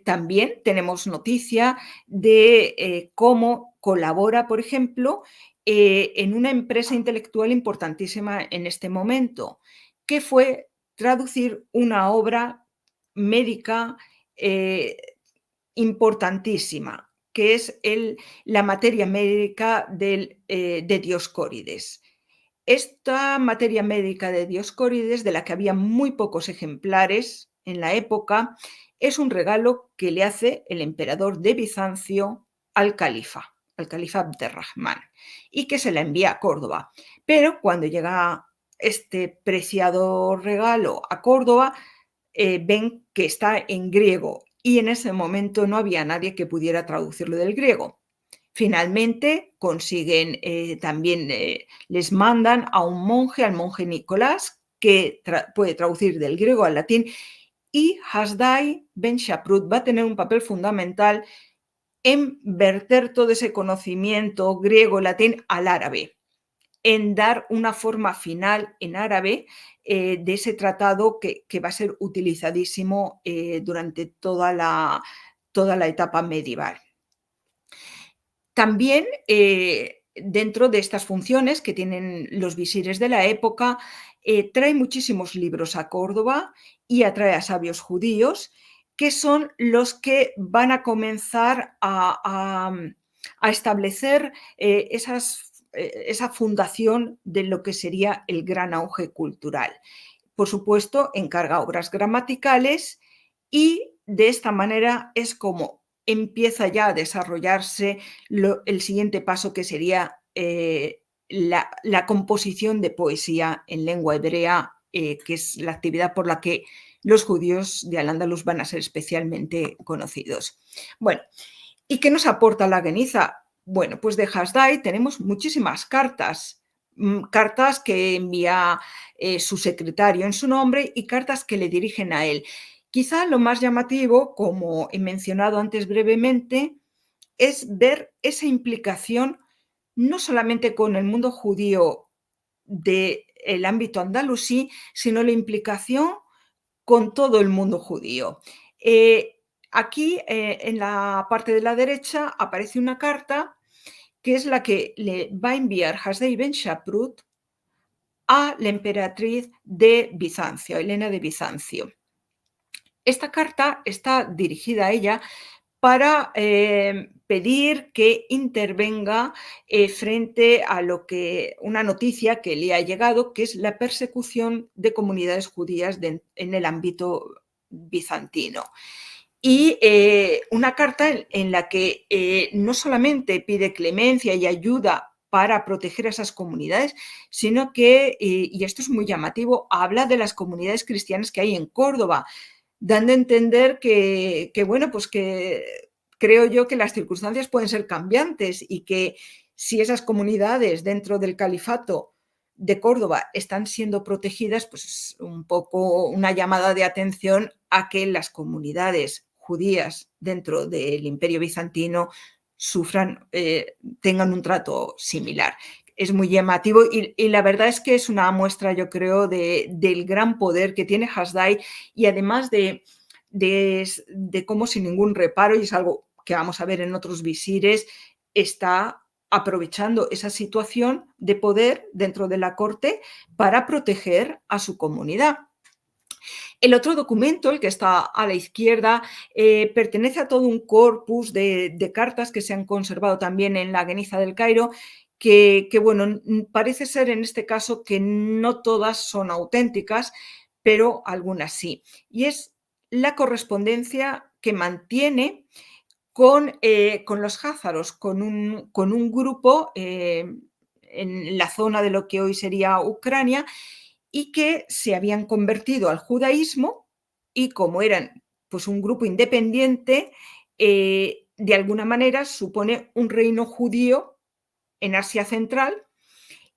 también tenemos noticia de cómo colabora, por ejemplo, en una empresa intelectual importantísima en este momento, que fue traducir una obra médica importantísima, que es la materia médica de Dioscórides. Esta materia médica de Dioscórides, de la que había muy pocos ejemplares en la época, es un regalo que le hace el emperador de Bizancio al califa Abderrahman, y que se la envía a Córdoba. Pero cuando llega este preciado regalo a Córdoba, ven que está en griego y en ese momento no había nadie que pudiera traducirlo del griego. Finalmente consiguen, también les mandan a un monje, al monje Nicolás, que puede traducir del griego al latín, y Hasdai ben Shaprut va a tener un papel fundamental en verter todo ese conocimiento griego-latín al árabe, en dar una forma final en árabe de ese tratado que va a ser utilizadísimo durante toda la etapa medieval. También, dentro de estas funciones que tienen los visires de la época, trae muchísimos libros a Córdoba y atrae a sabios judíos, que son los que van a comenzar a establecer esa fundación de lo que sería el gran auge cultural. Por supuesto, encarga obras gramaticales y de esta manera es como empieza ya a desarrollarse el siguiente paso, que sería la composición de poesía en lengua hebrea, que es la actividad por la que los judíos de Al-Ándalus van a ser especialmente conocidos. Bueno, ¿y qué nos aporta la Geniza? Bueno, pues de Hasdai tenemos muchísimas cartas, cartas que envía su secretario en su nombre y cartas que le dirigen a él. Quizá lo más llamativo, como he mencionado antes brevemente, es ver esa implicación no solamente con el mundo judío del ámbito andalusí, sino la implicación con todo el mundo judío. Aquí, en la parte de la derecha, aparece una carta que es la que le va a enviar Hasdai Ben Shaprut a la emperatriz de Bizancio, Helena de Bizancio. Esta carta está dirigida a ella para pedir que intervenga frente a una noticia que le ha llegado, que es la persecución de comunidades judías en el ámbito bizantino. Y una carta en la que no solamente pide clemencia y ayuda para proteger a esas comunidades, sino que, y esto es muy llamativo, habla de las comunidades cristianas que hay en Córdoba, dando a entender bueno, pues que creo yo que las circunstancias pueden ser cambiantes y que si esas comunidades dentro del califato de Córdoba están siendo protegidas, pues es un poco una llamada de atención a que las comunidades judías dentro del Imperio Bizantino tengan un trato similar. Es muy llamativo y la verdad es que es una muestra, yo creo, del gran poder que tiene Hasdai y además de cómo sin ningún reparo, y es algo que vamos a ver en otros visires, está aprovechando esa situación de poder dentro de la corte para proteger a su comunidad. El otro documento, el que está a la izquierda, pertenece a todo un corpus de cartas que se han conservado también en la Geniza del Cairo, que bueno, parece ser en este caso que no todas son auténticas, pero algunas sí. Y es la correspondencia que mantiene con los házaros, con un grupo en la zona de lo que hoy sería Ucrania, y que se habían convertido al judaísmo y como eran pues un grupo independiente, de alguna manera supone un reino judío en Asia Central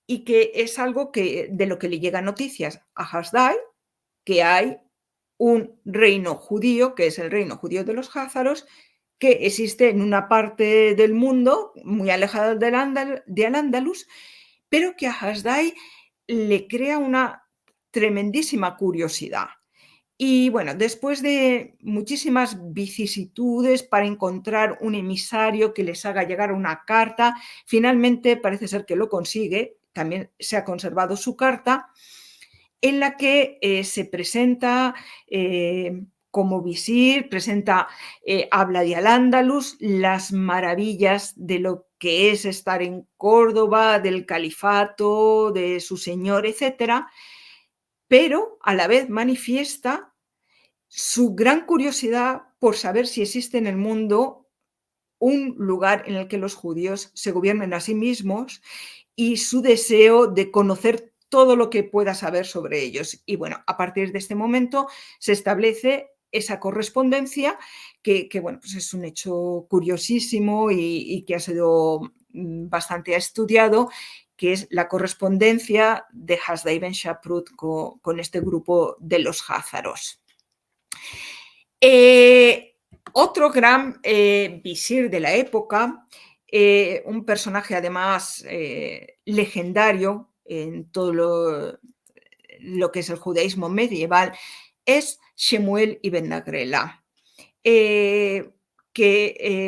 y que es algo de lo que le llegan noticias a Hasdai, que hay un reino judío, que es el reino judío de los házaros, que existe en una parte del mundo muy alejada de Al-Ándalus, pero que a Hasdai le crea una tremendísima curiosidad. Y bueno, después de muchísimas vicisitudes para encontrar un emisario que les haga llegar una carta, finalmente parece ser que lo consigue, también se ha conservado su carta, en la que se presenta como visir, habla de Al-Ándalus, las maravillas de lo que es estar en Córdoba, del califato, de su señor, etcétera, pero a la vez manifiesta su gran curiosidad por saber si existe en el mundo un lugar en el que los judíos se gobiernen a sí mismos y su deseo de conocer todo lo que pueda saber sobre ellos. Y bueno, a partir de este momento se establece esa correspondencia que bueno, pues es un hecho curiosísimo y que ha sido bastante estudiado, que es la correspondencia de Hasdai Ben Shaprut con este grupo de los házaros. Otro gran visir de la época, un personaje además legendario en todo lo que es el judaísmo medieval, es Shemuel Ibn Nagrela, que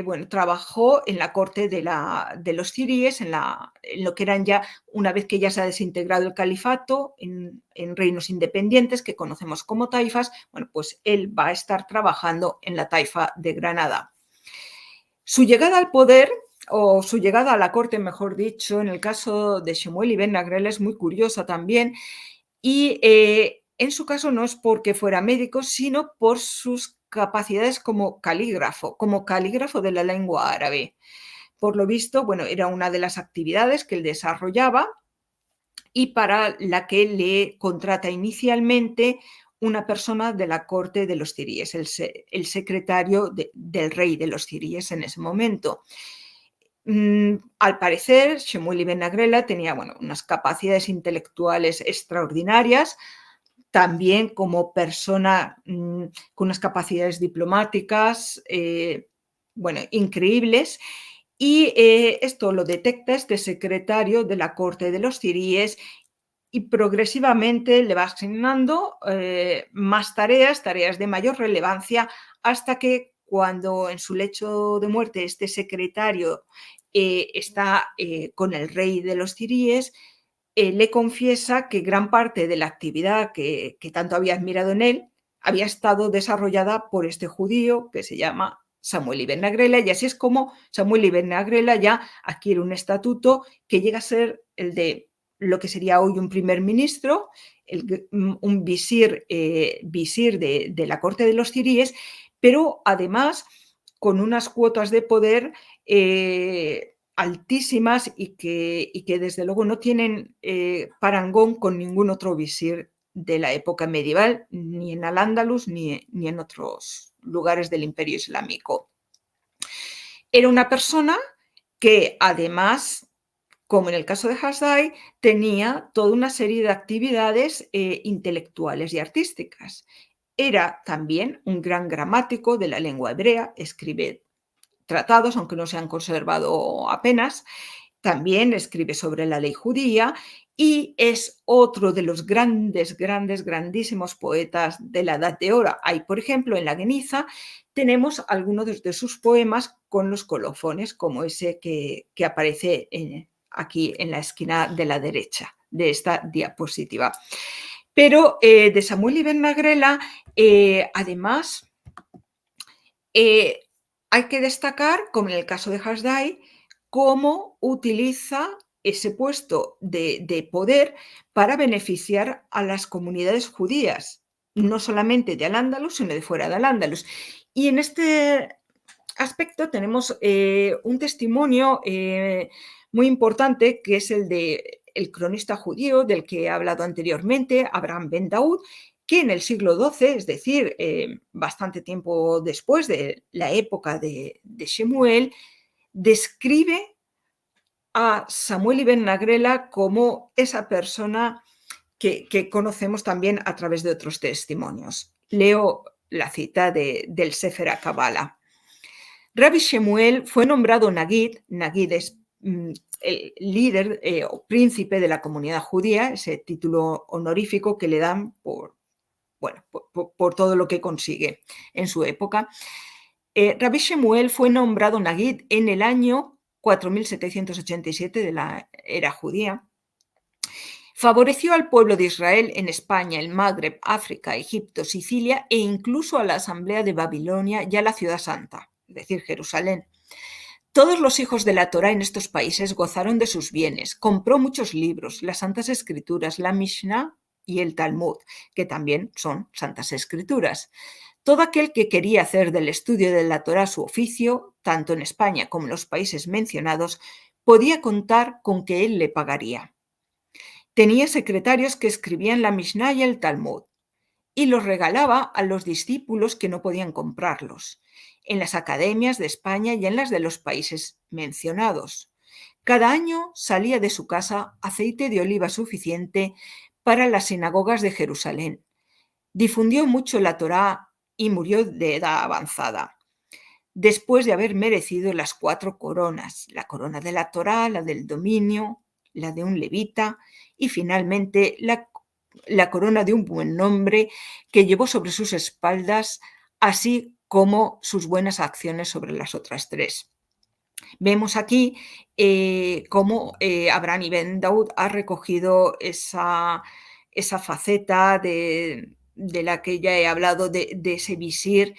bueno, trabajó en la corte de los ziríes, en lo que eran ya, una vez que ya se ha desintegrado el califato, en reinos independientes que conocemos como taifas. Bueno, pues él va a estar trabajando en la taifa de Granada. Su llegada al poder, o su llegada a la corte, mejor dicho, en el caso de Shemuel Ibn Nagrela es muy curiosa también, y en su caso no es porque fuera médico, sino por sus capacidades como calígrafo de la lengua árabe. Por lo visto, bueno, era una de las actividades que él desarrollaba y para la que le contrata inicialmente una persona de la corte de los ziríes, el secretario del rey de los ziríes en ese momento. Al parecer, Shemuel Ibn Nagrela tenía unas capacidades intelectuales extraordinarias, también como persona con unas capacidades diplomáticas bueno, increíbles. Y esto lo detecta este secretario de la corte de los ziríes y progresivamente le va asignando más tareas, tareas de mayor relevancia, hasta que cuando en su lecho de muerte este secretario está con el rey de los ziríes, le confiesa que gran parte de la actividad que tanto había admirado en él había estado desarrollada por este judío que se llama Samuel Ibn Agrela, y así es como Samuel Ibn Agrela ya adquiere un estatuto que llega a ser el de lo que sería hoy un primer ministro, un visir, visir de la corte de los ziríes, pero además con unas cuotas de poder altísimas y que desde luego no tienen parangón con ningún otro visir de la época medieval, ni en Al-Ándalus ni en otros lugares del Imperio Islámico. Era una persona que además, como en el caso de Hasdai, tenía toda una serie de actividades intelectuales y artísticas. Era también un gran gramático de la lengua hebrea, escribe tratados, aunque no se han conservado apenas. También escribe sobre la ley judía y es otro de los grandísimos poetas de la Edad de Oro. Hay, por ejemplo, en la Geniza tenemos algunos de sus poemas con los colofones, como ese que aparece aquí en la esquina de la derecha de esta diapositiva. Pero de Samuel Ibn Agrela, además, hay que destacar, como en el caso de Hasdai, cómo utiliza ese puesto de poder para beneficiar a las comunidades judías, no solamente de Al-Ándalus, sino de fuera de Al-Ándalus. Y en este aspecto tenemos un testimonio muy importante, que es el de el cronista judío del que he hablado anteriormente, Abraham ben Daud, que en el siglo XII, es decir, bastante tiempo después de la época de Shemuel, describe a Samuel Ibn Agrela como esa persona que conocemos también a través de otros testimonios. Leo la cita del Sefer HaKabbalah. Rabbi Shemuel fue nombrado Nagid. Nagid es el líder o príncipe de la comunidad judía, ese título honorífico que le dan por todo lo que consigue en su época. Rabbi Shemuel fue nombrado Nagid en el año 4787 de la era judía. Favoreció al pueblo de Israel en España, el Magreb, África, Egipto, Sicilia e incluso a la Asamblea de Babilonia y a la Ciudad Santa, es decir, Jerusalén. Todos los hijos de la Torá en estos países gozaron de sus bienes. Compró muchos libros, las Santas Escrituras, la Mishnah y el Talmud, que también son Santas Escrituras. Todo aquel que quería hacer del estudio de la Torá su oficio, tanto en España como en los países mencionados, podía contar con que él le pagaría. Tenía secretarios que escribían la Mishnah y el Talmud y los regalaba a los discípulos que no podían comprarlos, en las academias de España y en las de los países mencionados. Cada año salía de su casa aceite de oliva suficiente para las sinagogas de Jerusalén. Difundió mucho la Torá y murió de edad avanzada, después de haber merecido las 4 coronas, la corona de la Torá, la del dominio, la de un levita y finalmente la corona de un buen nombre que llevó sobre sus espaldas, así como sus buenas acciones sobre las otras 3. Vemos aquí cómo Abraham Ibn Daud ha recogido esa faceta de la que ya he hablado, de ese visir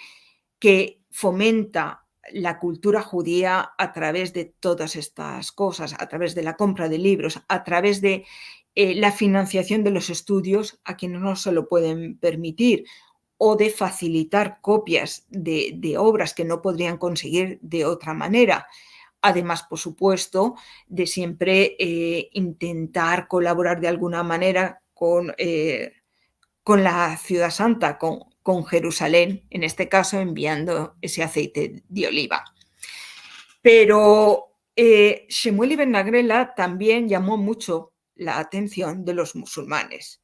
que fomenta la cultura judía a través de todas estas cosas, a través de la compra de libros, a través de la financiación de los estudios a quienes no se lo pueden permitir, o de facilitar copias de obras que no podrían conseguir de otra manera. Además, por supuesto, de siempre intentar colaborar de alguna manera con la Ciudad Santa, con Jerusalén, en este caso enviando ese aceite de oliva. Pero Shemuel Ibn Agrela también llamó mucho la atención de los musulmanes,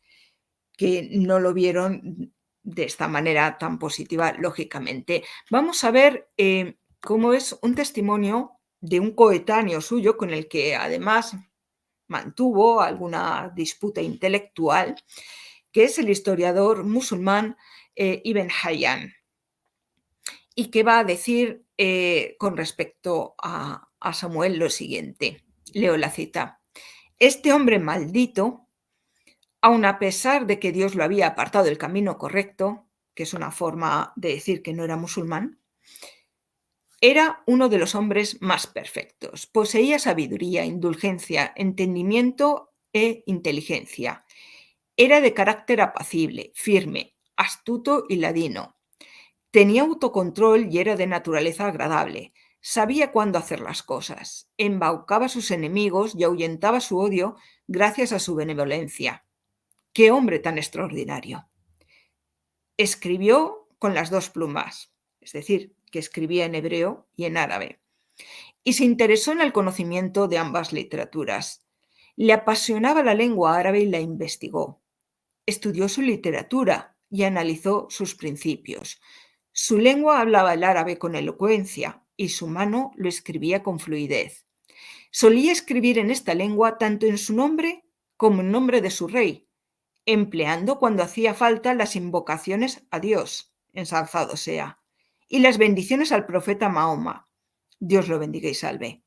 que no lo vieron de esta manera tan positiva, lógicamente. Vamos a ver como es un testimonio de un coetáneo suyo con el que además mantuvo alguna disputa intelectual, que es el historiador musulmán Ibn Hayyan, y que va a decir con respecto a Samuel lo siguiente. Leo la cita. Este hombre maldito, aun a pesar de que Dios lo había apartado del camino correcto, que es una forma de decir que no era musulmán, era uno de los hombres más perfectos. Poseía sabiduría, indulgencia, entendimiento e inteligencia. Era de carácter apacible, firme, astuto y ladino. Tenía autocontrol y era de naturaleza agradable. Sabía cuándo hacer las cosas. Embaucaba a sus enemigos y ahuyentaba su odio gracias a su benevolencia. ¡Qué hombre tan extraordinario! Escribió con las dos plumas, es decir, que escribía en hebreo y en árabe, y se interesó en el conocimiento de ambas literaturas. Le apasionaba la lengua árabe y la investigó. Estudió su literatura y analizó sus principios. Su lengua hablaba el árabe con elocuencia y su mano lo escribía con fluidez. Solía escribir en esta lengua tanto en su nombre como en nombre de su rey, empleando cuando hacía falta las invocaciones a Dios, ensalzado sea, y las bendiciones al profeta Mahoma, Dios lo bendiga y salve.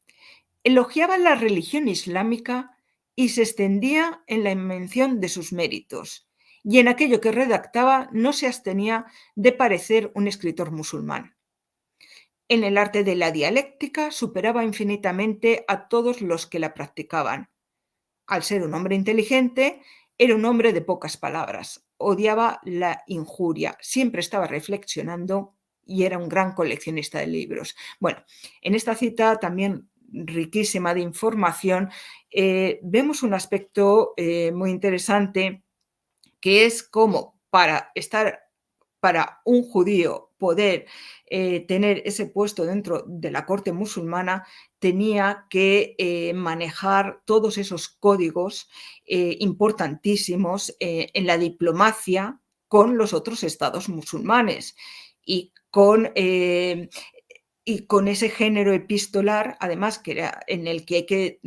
Elogiaba la religión islámica y se extendía en la mención de sus méritos, y en aquello que redactaba no se abstenía de parecer un escritor musulmán. En el arte de la dialéctica superaba infinitamente a todos los que la practicaban. Al ser un hombre inteligente, era un hombre de pocas palabras, odiaba la injuria, siempre estaba reflexionando y era un gran coleccionista de libros. Bueno, en esta cita también riquísima de información, vemos un aspecto muy interesante, que es cómo para un judío poder tener ese puesto dentro de la corte musulmana, tenía que manejar todos esos códigos importantísimos en la diplomacia con los otros estados musulmanes y con ese género epistolar, además, que era en el que hay que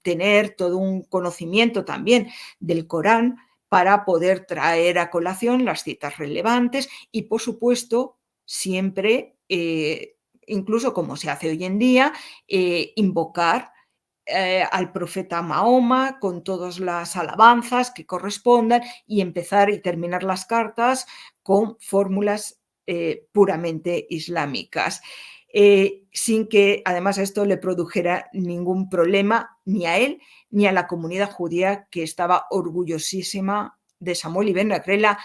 tener todo un conocimiento también del Corán para poder traer a colación las citas relevantes y, por supuesto, siempre, incluso como se hace hoy en día, invocar al profeta Mahoma con todas las alabanzas que correspondan y empezar y terminar las cartas con fórmulas puramente islámicas. Sin que además esto le produjera ningún problema ni a él ni a la comunidad judía, que estaba orgullosísima de Samuel Ibn Agrela,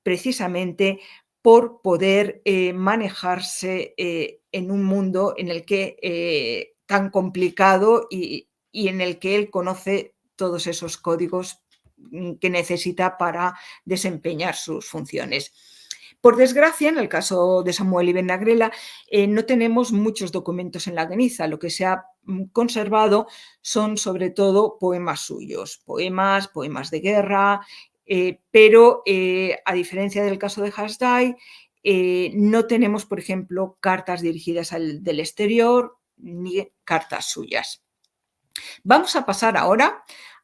precisamente por poder manejarse en un mundo en el que tan complicado y en el que él conoce todos esos códigos que necesita para desempeñar sus funciones. Por desgracia, en el caso de Samuel Ibn Agrela, no tenemos muchos documentos en la Geniza. Lo que se ha conservado son sobre todo poemas suyos, poemas de guerra, pero a diferencia del caso de Hasdai, no tenemos, por ejemplo, cartas dirigidas del exterior ni cartas suyas. Vamos a pasar ahora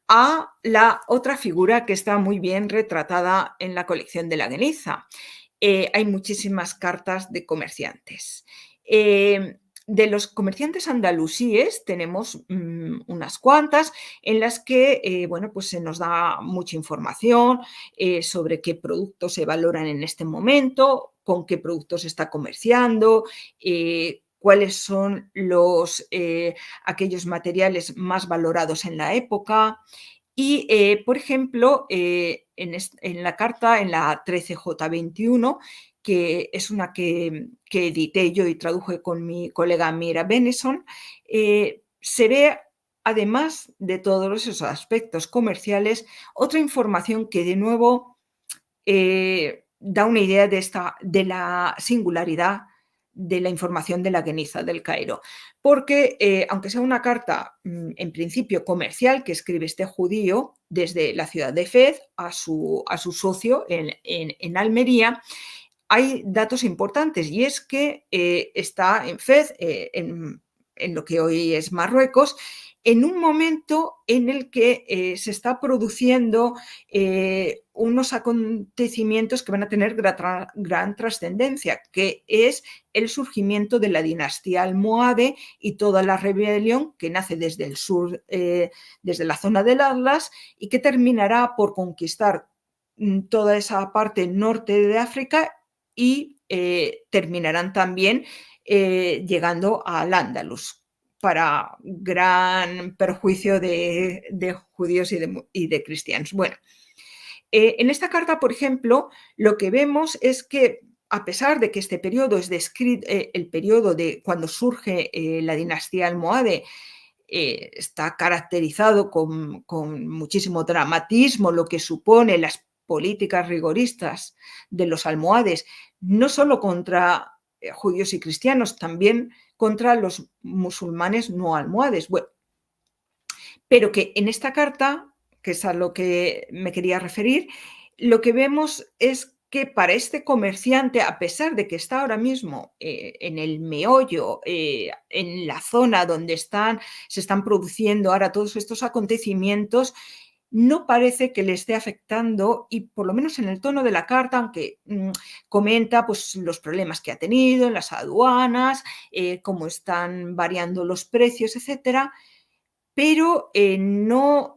a la otra figura que está muy bien retratada en la colección de la Geniza. Hay muchísimas cartas de comerciantes. De los comerciantes andalusíes tenemos unas cuantas en las que bueno, pues se nos da mucha información sobre qué productos se valoran en este momento, con qué productos se está comerciando, cuáles son aquellos materiales más valorados en la época. Y, por ejemplo, en la carta, en la 13J21, que es una que edité yo y traduje con mi colega Mira Benison, se ve, además de todos esos aspectos comerciales, otra información que de nuevo da una idea de la singularidad de la información de la Geniza del Cairo. Porque, aunque sea una carta en principio comercial que escribe este judío desde la ciudad de Fez a su socio en Almería, hay datos importantes y es que está en Fez, en lo que hoy es Marruecos, en un momento en el que se está produciendo unos acontecimientos que van a tener gran trascendencia, que es el surgimiento de la dinastía almohade y toda la rebelión que nace desde el sur, desde la zona del Atlas, y que terminará por conquistar toda esa parte norte de África y terminarán también llegando al Andalus, para gran perjuicio de judíos y de cristianos. Bueno, en esta carta, por ejemplo, lo que vemos es que, a pesar de que este periodo es descrito, el periodo de cuando surge la dinastía almohade, está caracterizado con muchísimo dramatismo, lo que supone las políticas rigoristas de los almohades, no solo contra judíos y cristianos, también contra los musulmanes no almohades. Bueno, pero que en esta carta, que es a lo que me quería referir, lo que vemos es que para este comerciante, a pesar de que está ahora mismo en el meollo, en la zona donde se están produciendo ahora todos estos acontecimientos, no parece que le esté afectando, y por lo menos en el tono de la carta, aunque comenta pues, los problemas que ha tenido en las aduanas, cómo están variando los precios, etcétera, pero no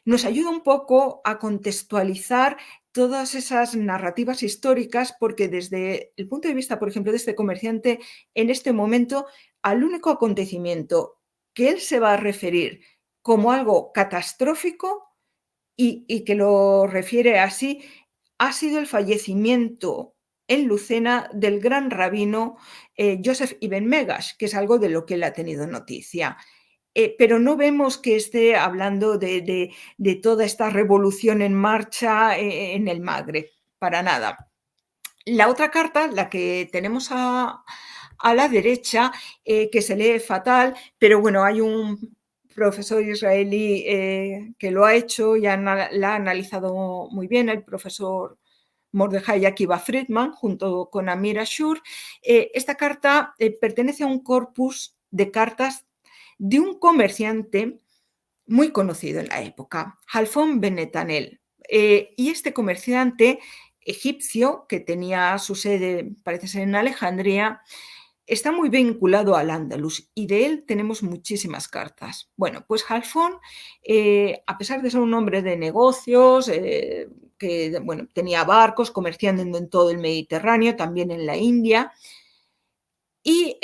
nos ayuda un poco a contextualizar todas esas narrativas históricas, porque desde el punto de vista, por ejemplo, de este comerciante, en este momento, al único acontecimiento que él se va a referir como algo catastrófico y que lo refiere así, ha sido el fallecimiento en Lucena del gran rabino Joseph Ibn Megash, que es algo de lo que él ha tenido noticia. Pero no vemos que esté hablando de toda esta revolución en marcha en el Magreb, para nada. La otra carta, la que tenemos a la derecha, que se lee fatal, pero bueno, hay un profesor israelí que lo ha hecho y la ha analizado muy bien, el profesor Mordechai Akiva Friedman, junto con Amir Ashur. Esta carta pertenece a un corpus de cartas de un comerciante muy conocido en la época, Halfon Ben Netanel. Y este comerciante egipcio, que tenía su sede, parece ser en Alejandría, está muy vinculado al Andalus y de él tenemos muchísimas cartas. Bueno, pues Halfon, a pesar de ser un hombre de negocios, que bueno, tenía barcos comerciando en todo el Mediterráneo, también en la India, y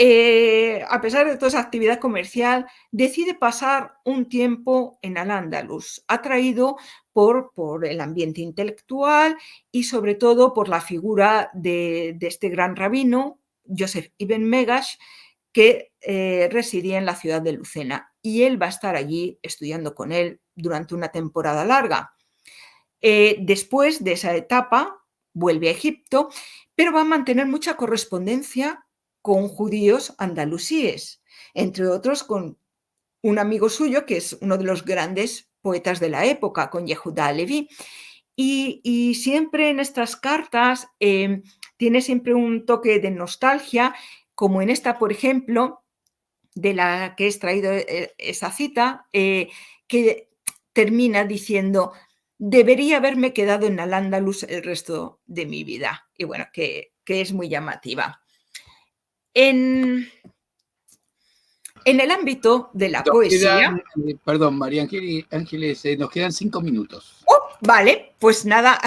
a pesar de toda esa actividad comercial, decide pasar un tiempo en Al-Ándalus, atraído por el ambiente intelectual y sobre todo por la figura de este gran rabino, Joseph Ibn Megash, que residía en la ciudad de Lucena. Y él va a estar allí estudiando con él durante una temporada larga. Después de esa etapa, vuelve a Egipto, pero va a mantener mucha correspondencia con judíos andalusíes, entre otros con un amigo suyo que es uno de los grandes poetas de la época, con Yehuda Leví. Y siempre en estas cartas tiene siempre un toque de nostalgia, como en esta, por ejemplo, de la que he extraído esa cita, que termina diciendo: debería haberme quedado en Al-Ándalus el resto de mi vida. Y bueno, que es muy llamativa. En el ámbito de la poesía... Perdón, María Ángeles, nos quedan 5 minutos. Vale, pues nada,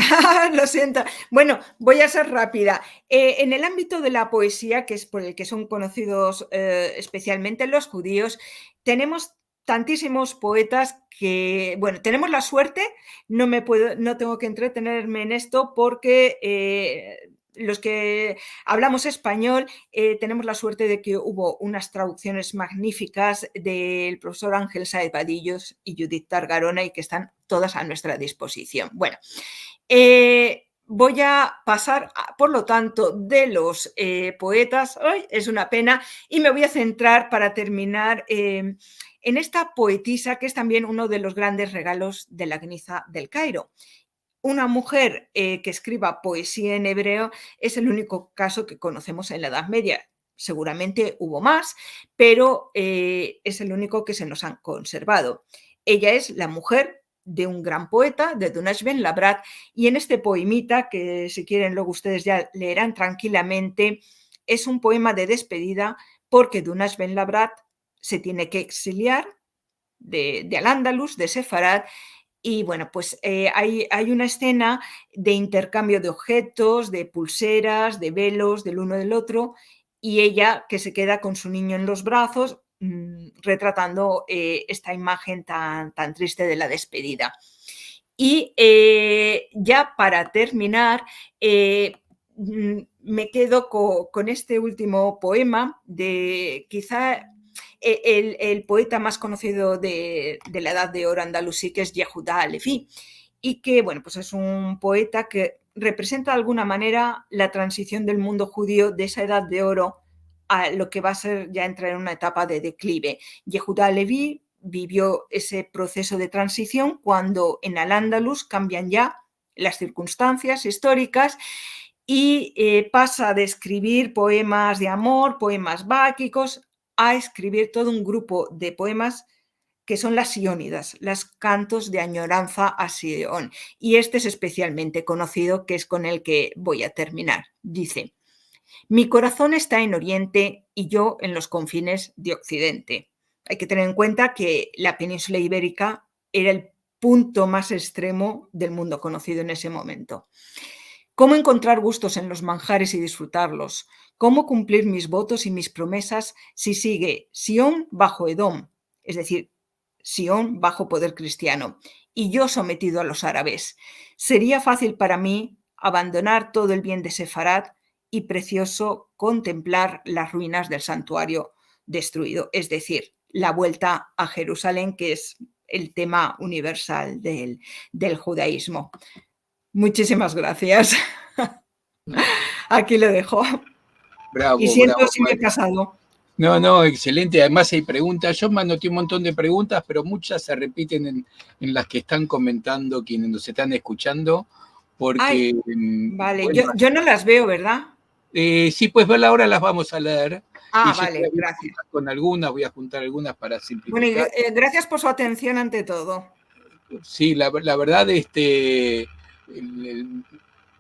lo siento. Bueno, voy a ser rápida. En el ámbito de la poesía, que es por el que son conocidos especialmente los judíos, tenemos tantísimos poetas que, bueno, tenemos la suerte, no tengo que entretenerme en esto porque los que hablamos español tenemos la suerte de que hubo unas traducciones magníficas del profesor Ángel Sáez Vadillos y Judith Targarona, y que están todas a nuestra disposición. Bueno, voy a pasar, por lo tanto, de los poetas, ¡ay!, es una pena, y me voy a centrar para terminar en esta poetisa que es también uno de los grandes regalos de la Gniza del Cairo. una mujer que escriba poesía en hebreo es el único caso que conocemos en la Edad Media. Seguramente hubo más, pero es el único que se nos han conservado. Ella es la mujer de un gran poeta, de Dunash Ben Labrat, y en este poemita, que si quieren luego ustedes ya leerán tranquilamente, es un poema de despedida porque Dunash Ben Labrat se tiene que exiliar de Al-Ándalus, de Sefarad, y bueno, pues hay una escena de intercambio de objetos, de pulseras, de velos del uno del otro, y ella que se queda con su niño en los brazos, retratando esta imagen tan triste de la despedida. Y ya para terminar, me quedo con este último poema de quizá el poeta más conocido de la Edad de Oro andalusí, que es Yehuda Halevi, y que, bueno, pues es un poeta que representa de alguna manera la transición del mundo judío de esa Edad de Oro a lo que va a ser ya entrar en una etapa de declive. Yehuda Halevi vivió ese proceso de transición cuando en Al-Ándalus cambian ya las circunstancias históricas y pasa de escribir poemas de amor, poemas báquicos, a escribir todo un grupo de poemas que son las siónidas, los cantos de añoranza a Sion. Y este es especialmente conocido, que es con el que voy a terminar. Dice: mi corazón está en Oriente y yo en los confines de Occidente. Hay que tener en cuenta que la península ibérica era el punto más extremo del mundo conocido en ese momento. ¿Cómo encontrar gustos en los manjares y disfrutarlos? ¿Cómo cumplir mis votos y mis promesas si sigue Sion bajo Edom, es decir, Sion bajo poder cristiano, y yo sometido a los árabes? Sería fácil para mí abandonar todo el bien de Sefarad y precioso contemplar las ruinas del santuario destruido, es decir, la vuelta a Jerusalén, que es el tema universal del judaísmo. Muchísimas gracias. Aquí lo dejo. Y Bravo, siento bravo, si me he María. pasado. No, no, excelente. Además hay preguntas. Yo me anoté un montón de preguntas, pero muchas se repiten en las que están comentando quienes nos están escuchando, Ay, porque, vale, bueno, yo no las veo, ¿verdad? sí, pues verla ahora las vamos a leer. Y Ah, yo vale, voy a gracias. juntar con algunas, voy a juntar algunas para Bueno, y simplificar. gracias por su atención ante todo. Sí, la verdad,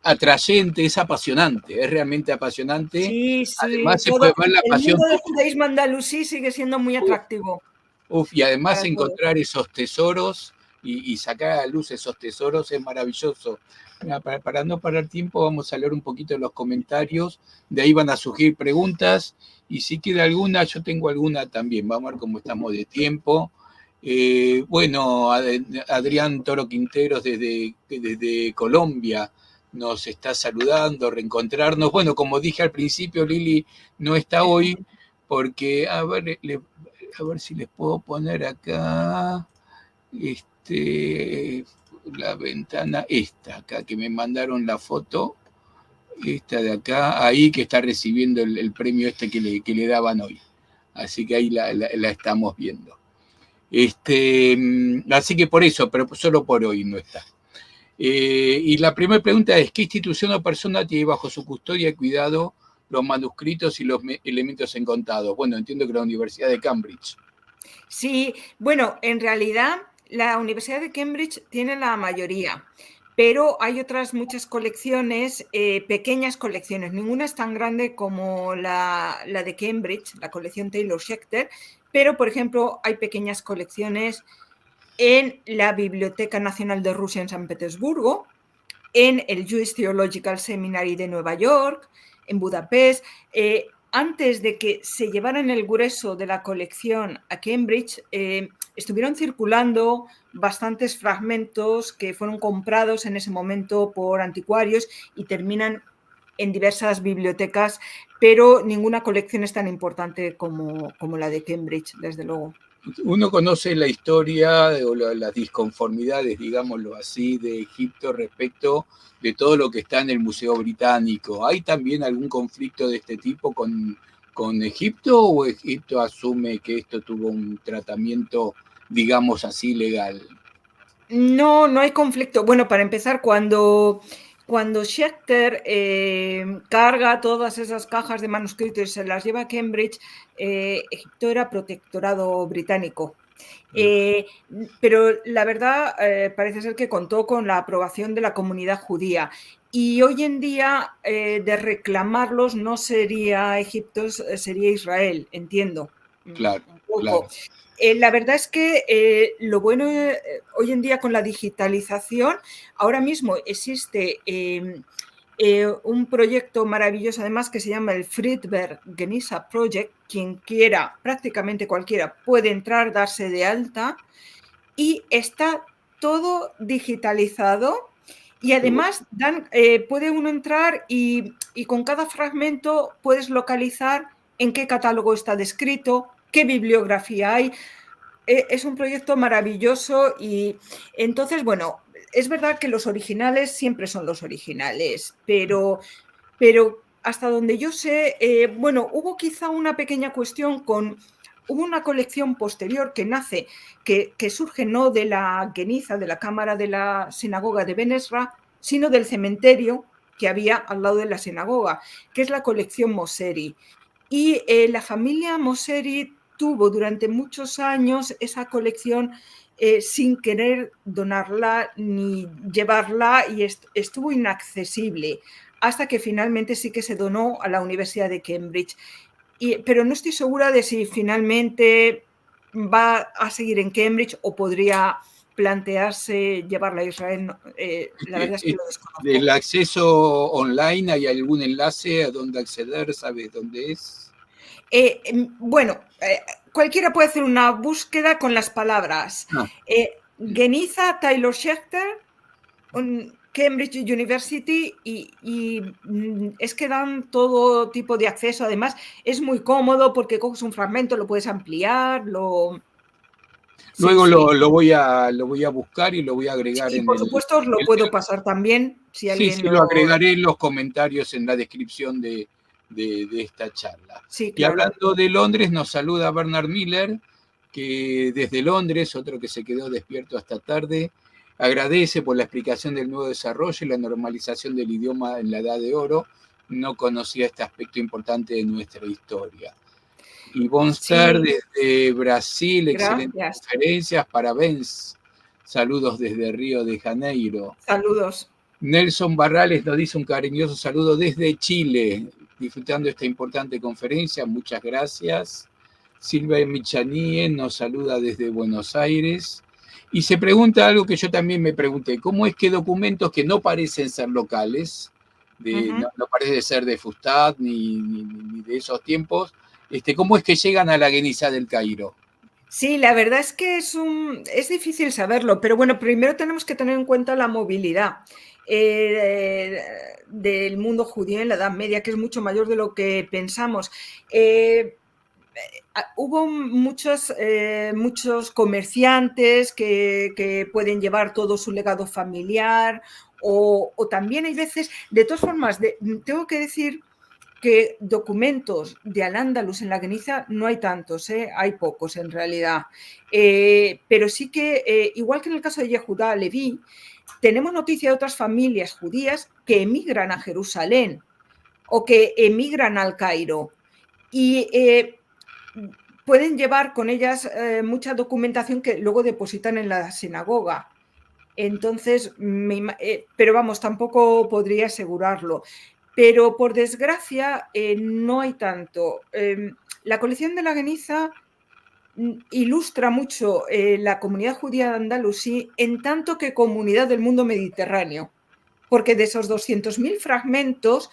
atrayente, es apasionante, es realmente apasionante. Sí, sí, Además se todo. puede ver la El pasión mundo del tuya. judaísmo andalusí sigue siendo muy atractivo Uf, y además para todos. encontrar esos tesoros y sacar a la luz esos tesoros es maravilloso. Mira, para no parar tiempo, vamos a leer un poquito los comentarios. De ahí van a surgir preguntas. Y si queda alguna, yo tengo alguna también. Vamos a ver cómo estamos de tiempo. Bueno, Adrián Toro Quinteros desde Colombia nos está saludando, reencontrarnos. Bueno, como dije al principio, Lili no está hoy porque, a ver si les puedo poner acá la ventana esta acá que me mandaron la foto, esta de acá, ahí que está recibiendo el premio que le daban hoy. Así que ahí la estamos viendo. Así que por eso, pero solo por hoy no está. Y la primera pregunta es: ¿qué institución o persona tiene bajo su custodia y cuidado los manuscritos y los elementos encontrados? Bueno, entiendo que la Universidad de Cambridge. Sí, bueno, en realidad la Universidad de Cambridge tiene la mayoría, pero hay otras muchas colecciones, pequeñas colecciones. Ninguna es tan grande como la de Cambridge, la colección Taylor Schechter, pero, por ejemplo, hay pequeñas colecciones en la Biblioteca Nacional de Rusia en San Petersburgo, en el Jewish Theological Seminary de Nueva York, en Budapest. Antes de que se llevaran el grueso de la colección a Cambridge, estuvieron circulando bastantes fragmentos que fueron comprados en ese momento por anticuarios y terminan en diversas bibliotecas, pero ninguna colección es tan importante como la de Cambridge, desde luego. Uno conoce la historia o las disconformidades, digámoslo así, de Egipto respecto de todo lo que está en el Museo Británico. ¿Hay también algún conflicto de este tipo con Egipto o Egipto asume que esto tuvo un tratamiento, digamos así, legal? No, no hay conflicto. Bueno, para empezar, cuando Schechter carga todas esas cajas de manuscritos y se las lleva a Cambridge, Egipto era protectorado británico. Pero la verdad parece ser que contó con la aprobación de la comunidad judía. Y hoy en día de reclamarlos no sería Egipto, sería Israel, entiendo. Claro, Un poco. claro. La verdad es que lo bueno hoy en día con la digitalización, ahora mismo existe un proyecto maravilloso además que se llama el Friedberg Genisa Project. Quien quiera, prácticamente cualquiera, puede entrar, darse de alta y está todo digitalizado. Y Qué bueno. además puede uno entrar y con cada fragmento puedes localizar en qué catálogo está descrito, qué bibliografía hay. Es un proyecto maravilloso y entonces, bueno, es verdad que los originales siempre son los originales, pero hasta donde yo sé, bueno, hubo quizá una pequeña cuestión hubo una colección posterior que nace, que surge no de la Geniza, de la cámara de la sinagoga de Ben Ezra, sino del cementerio que había al lado de la sinagoga, que es la colección Mosseri. Y la familia Mosseri tuvo durante muchos años esa colección sin querer donarla ni llevarla y estuvo inaccesible hasta que finalmente sí que se donó a la Universidad de Cambridge. Pero no estoy segura de si finalmente va a seguir en Cambridge o podría plantearse llevarla a Israel. La verdad es que lo ¿Del desconozco. acceso online hay algún enlace a dónde acceder? ¿Sabes dónde es? Bueno, cualquiera puede hacer una búsqueda con las palabras Ah, Geniza Taylor Schechter, Cambridge University es que dan todo tipo de acceso. Además, es muy cómodo porque coges un fragmento, lo puedes ampliar, Sí, luego sí. lo voy a buscar y lo voy a agregar Sí, en por el, supuesto os lo puedo pasar también si sí, alguien sí, lo... lo agregaré en los comentarios en la descripción de esta charla. Sí, Y claro. hablando de Londres, nos saluda Bernard Miller, que desde Londres, otro que se quedó despierto hasta tarde, agradece por la explicación del nuevo desarrollo y la normalización del idioma en la Edad de Oro. No conocía este aspecto importante de nuestra historia. Y Bonstar Sí, desde Brasil, excelentes gracias. conferencias, parabéns. Saludos desde Río de Janeiro. Saludos. Nelson Barrales nos dice un cariñoso saludo desde Chile, disfrutando esta importante conferencia. Muchas gracias. Silvia Michanie nos saluda desde Buenos Aires. Y se pregunta algo que yo también me pregunté, ¿cómo es que documentos que no parecen ser locales, no parece ser de Fustat ni de esos tiempos, cómo es que llegan a la Geniza del Cairo? Sí, la verdad es que es difícil saberlo, pero bueno, primero tenemos que tener en cuenta la movilidad del mundo judío en la Edad Media, que es mucho mayor de lo que pensamos. Hubo muchos comerciantes que pueden llevar todo su legado familiar o también hay veces, de todas formas, tengo que decir que documentos de Al-Ándalus en la Geniza no hay tantos, hay pocos en realidad. Pero sí que, igual que en el caso de Yehudá Leví, tenemos noticia de otras familias judías que emigran a Jerusalén o que emigran al Cairo y pueden llevar con ellas mucha documentación que luego depositan en la sinagoga. Entonces, pero vamos, tampoco podría asegurarlo. Pero por desgracia no hay tanto. La colección de la Geniza ilustra mucho la comunidad judía de Andalusí en tanto que comunidad del mundo mediterráneo, porque de esos 200.000 fragmentos,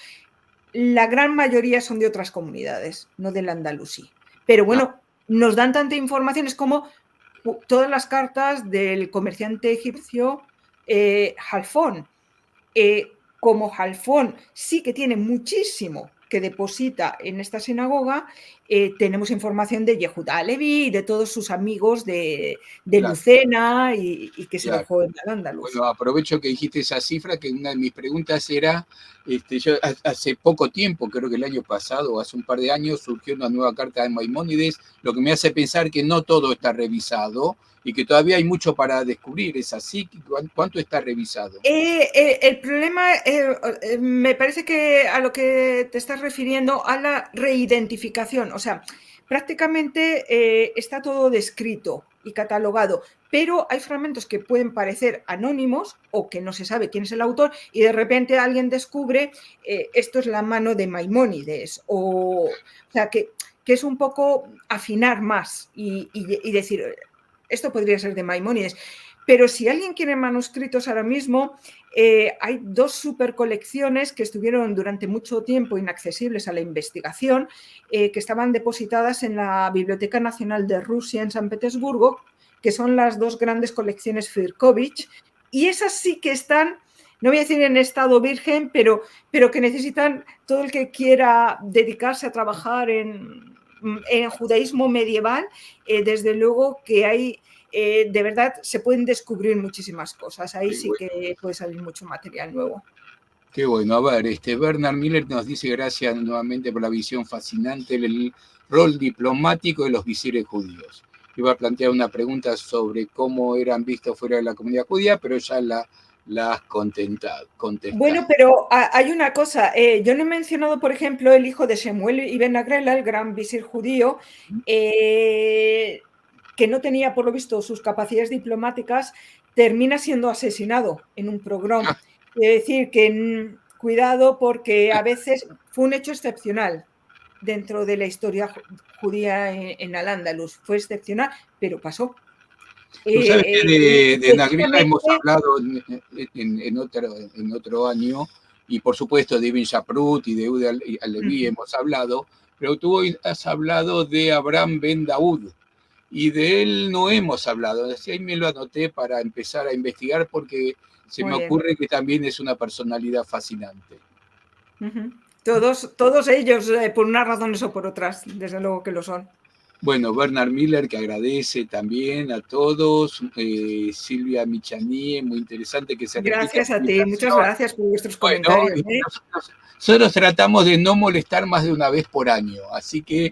la gran mayoría son de otras comunidades, no del Andalusí. Pero Ah, bueno, nos dan tanta información, es como todas las cartas del comerciante egipcio Halfón. Como Halfón sí que tiene muchísimo que deposita en esta sinagoga, tenemos información de Yehuda Levi y de todos sus amigos de Claro, Lucena y que se claro. alojó en Al-Ándalus. Bueno, aprovecho que dijiste esa cifra, que una de mis preguntas era, yo hace poco tiempo, creo que el año pasado o hace un par de años, surgió una nueva carta de Maimónides, lo que me hace pensar que no todo está revisado y que todavía hay mucho para descubrir. ¿Es así? ¿Cuánto está revisado? El problema, me parece que a lo que te estás refiriendo, a la reidentificación, o sea, prácticamente está todo descrito y catalogado, pero hay fragmentos que pueden parecer anónimos o que no se sabe quién es el autor y de repente alguien descubre esto es la mano de Maimónides, o sea, que es un poco afinar más y decir, esto podría ser de Maimónides. Pero si alguien quiere manuscritos ahora mismo, hay 2 supercolecciones que estuvieron durante mucho tiempo inaccesibles a la investigación, que estaban depositadas en la Biblioteca Nacional de Rusia en San Petersburgo, que son las 2 grandes colecciones Firkovich, y esas sí que están, no voy a decir en estado virgen, pero que necesitan todo el que quiera dedicarse a trabajar en judaísmo medieval, desde luego que hay de verdad se pueden descubrir muchísimas cosas. Ahí Qué sí bueno. que puede salir mucho material nuevo. Qué bueno. A ver, Bernard Miller nos dice gracias nuevamente por la visión fascinante del rol diplomático de los visires judíos. Iba a plantear una pregunta sobre cómo eran vistos fuera de la comunidad judía, pero ya la has contestado. Bueno, pero hay una cosa, yo no he mencionado, por ejemplo, el hijo de Shemuel ibn Agrela, el gran visir judío, que no tenía, por lo visto, sus capacidades diplomáticas, termina siendo asesinado en un pogrom. Es decir, que cuidado porque a veces fue un hecho excepcional dentro de la historia judía en Al-Ándalus. Fue excepcional, pero pasó. Tú sabes que de Nagrela hemos Precisamente, hablado en otro año, y por supuesto de Ibn Shaprut y de Yehuda Alevi hemos hablado, pero tú has hablado de Abraham Ben Daud, y de él no hemos hablado. Así ahí me lo anoté para empezar a investigar porque se me muy bien. ocurre que también es una personalidad fascinante. Todos ellos, por unas razones o por otras, desde luego que lo son. Bueno, Bernard Miller, que agradece también a todos, Silvia Michanie, muy interesante que se repita Gracias la a ti, muchas invitación. gracias por vuestros Bueno, comentarios. nosotros tratamos de no molestar más de una vez por año, así que,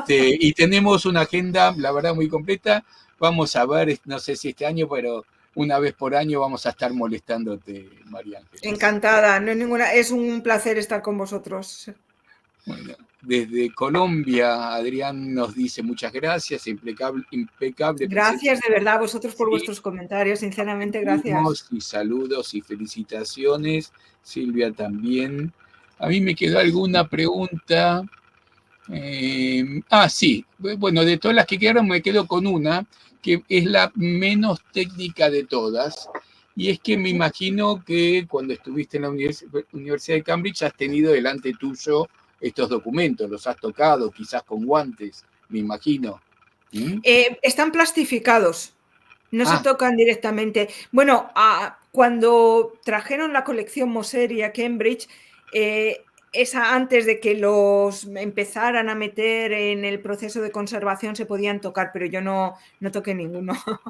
y tenemos una agenda, la verdad, muy completa. Vamos a ver, no sé si este año, pero una vez por año vamos a estar molestándote, María Ángeles. Encantada, no hay ninguna, es un placer estar con vosotros. Bueno, desde Colombia, Adrián nos dice muchas gracias, impecable Gracias de presentación. verdad a vosotros por Sí, vuestros comentarios, sinceramente, gracias. y saludos y felicitaciones. Silvia también. A mí me quedó alguna pregunta. Sí. Bueno, de todas las que quedaron me quedo con una, que es la menos técnica de todas. Y es que me imagino que cuando estuviste en la Universidad de Cambridge has tenido delante tuyo estos documentos, los has tocado, quizás con guantes, me imagino. ¿Mm? Están plastificados, no se Ah, tocan directamente. Bueno, cuando trajeron la colección Mosseri a Cambridge, esa antes de que los empezaran a meter en el proceso de conservación se podían tocar, pero yo no toqué ninguno. pero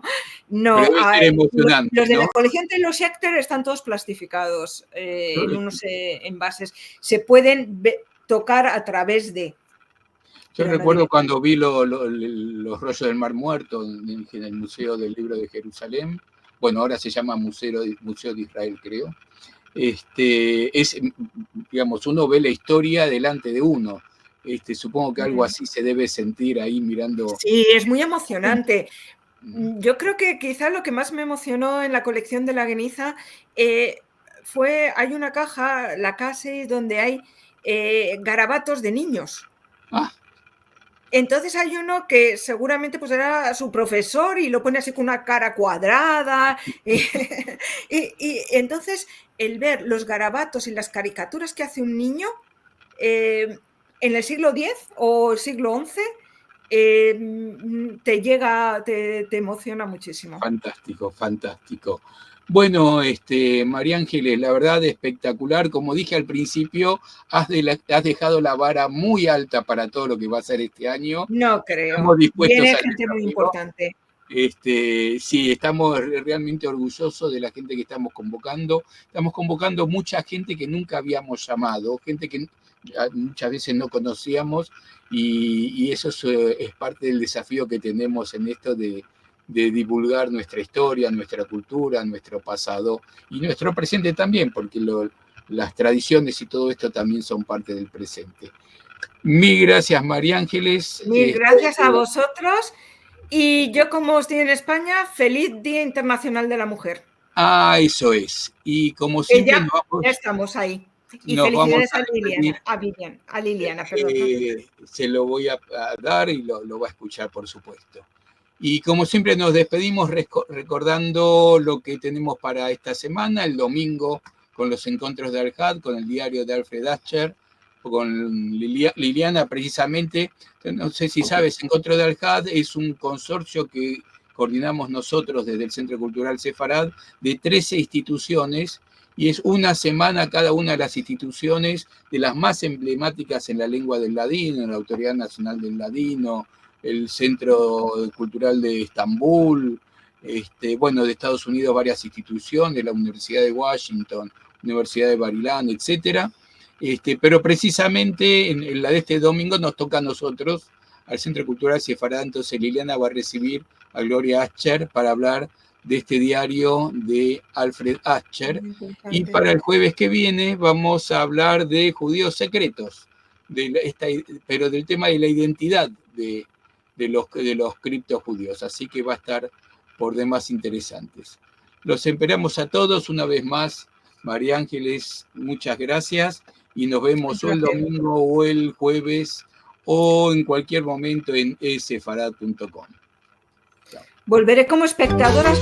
No, debe ser emocionante, los de la ¿no? colección Taylor Schechter están todos plastificados en unos envases. Se pueden tocar a través de, Yo pero no recuerdo directamente. cuando vi los rollos del Mar Muerto en el Museo del Libro de Jerusalén. Bueno, ahora se llama Museo de Israel, creo. Digamos, uno ve la historia delante de uno. Supongo que algo así se debe sentir ahí mirando. Sí, es muy emocionante. Yo creo que quizá lo que más me emocionó en la colección de la Gueniza hay una caja, la K6, donde hay garabatos de niños. Ah, Entonces hay uno que seguramente pues era su profesor y lo pone así con una cara cuadrada. Y entonces el ver los garabatos y las caricaturas que hace un niño en el siglo X o siglo XI te llega, te emociona muchísimo. Fantástico, fantástico. Bueno, María Ángeles, la verdad espectacular. Como dije al principio, has dejado la vara muy alta para todo lo que va a ser este año. No creo. Estamos dispuestos Viene al gente muy desafío. importante. Sí, estamos realmente orgullosos de la gente que estamos convocando. Estamos convocando mucha gente que nunca habíamos llamado, gente que muchas veces no conocíamos, y eso es parte del desafío que tenemos en esto de divulgar nuestra historia, nuestra cultura, nuestro pasado y nuestro presente también, porque las tradiciones y todo esto también son parte del presente. Mil gracias, María Ángeles. Mil gracias a vosotros. Y yo, como estoy en España, feliz Día Internacional de la Mujer. Ah, eso es. Y como siempre ya estamos ahí. Y felicidades a Liliana, perdón. Se lo voy a dar y lo va a escuchar, por supuesto. Y como siempre nos despedimos recordando lo que tenemos para esta semana, el domingo con los encuentros de Al-Had, con el diario de Alfred Ascher, con Liliana precisamente. No sé si sabes, Encuentros de Al-Had es un consorcio que coordinamos nosotros desde el Centro Cultural Sefarad de 13 instituciones, y es una semana cada una de las instituciones de las más emblemáticas en la lengua del ladino, la Autoridad Nacional del Ladino, el Centro Cultural de Estambul, bueno, de Estados Unidos varias instituciones, la Universidad de Washington, Universidad de Maryland, etcétera. Pero precisamente en la de este domingo nos toca a nosotros, al Centro Cultural Sefarad. Entonces Liliana va a recibir a Gloria Ascher para hablar de este diario de Alfred Ascher. Y para el jueves que viene vamos a hablar de judíos secretos, pero del tema de la identidad de los criptojudíos. Así que va a estar por demás interesantes. Los esperamos a todos una vez más. María Ángeles, muchas gracias, y nos vemos o el domingo o el jueves o en cualquier momento en sefarad.com. Volveré como espectadora.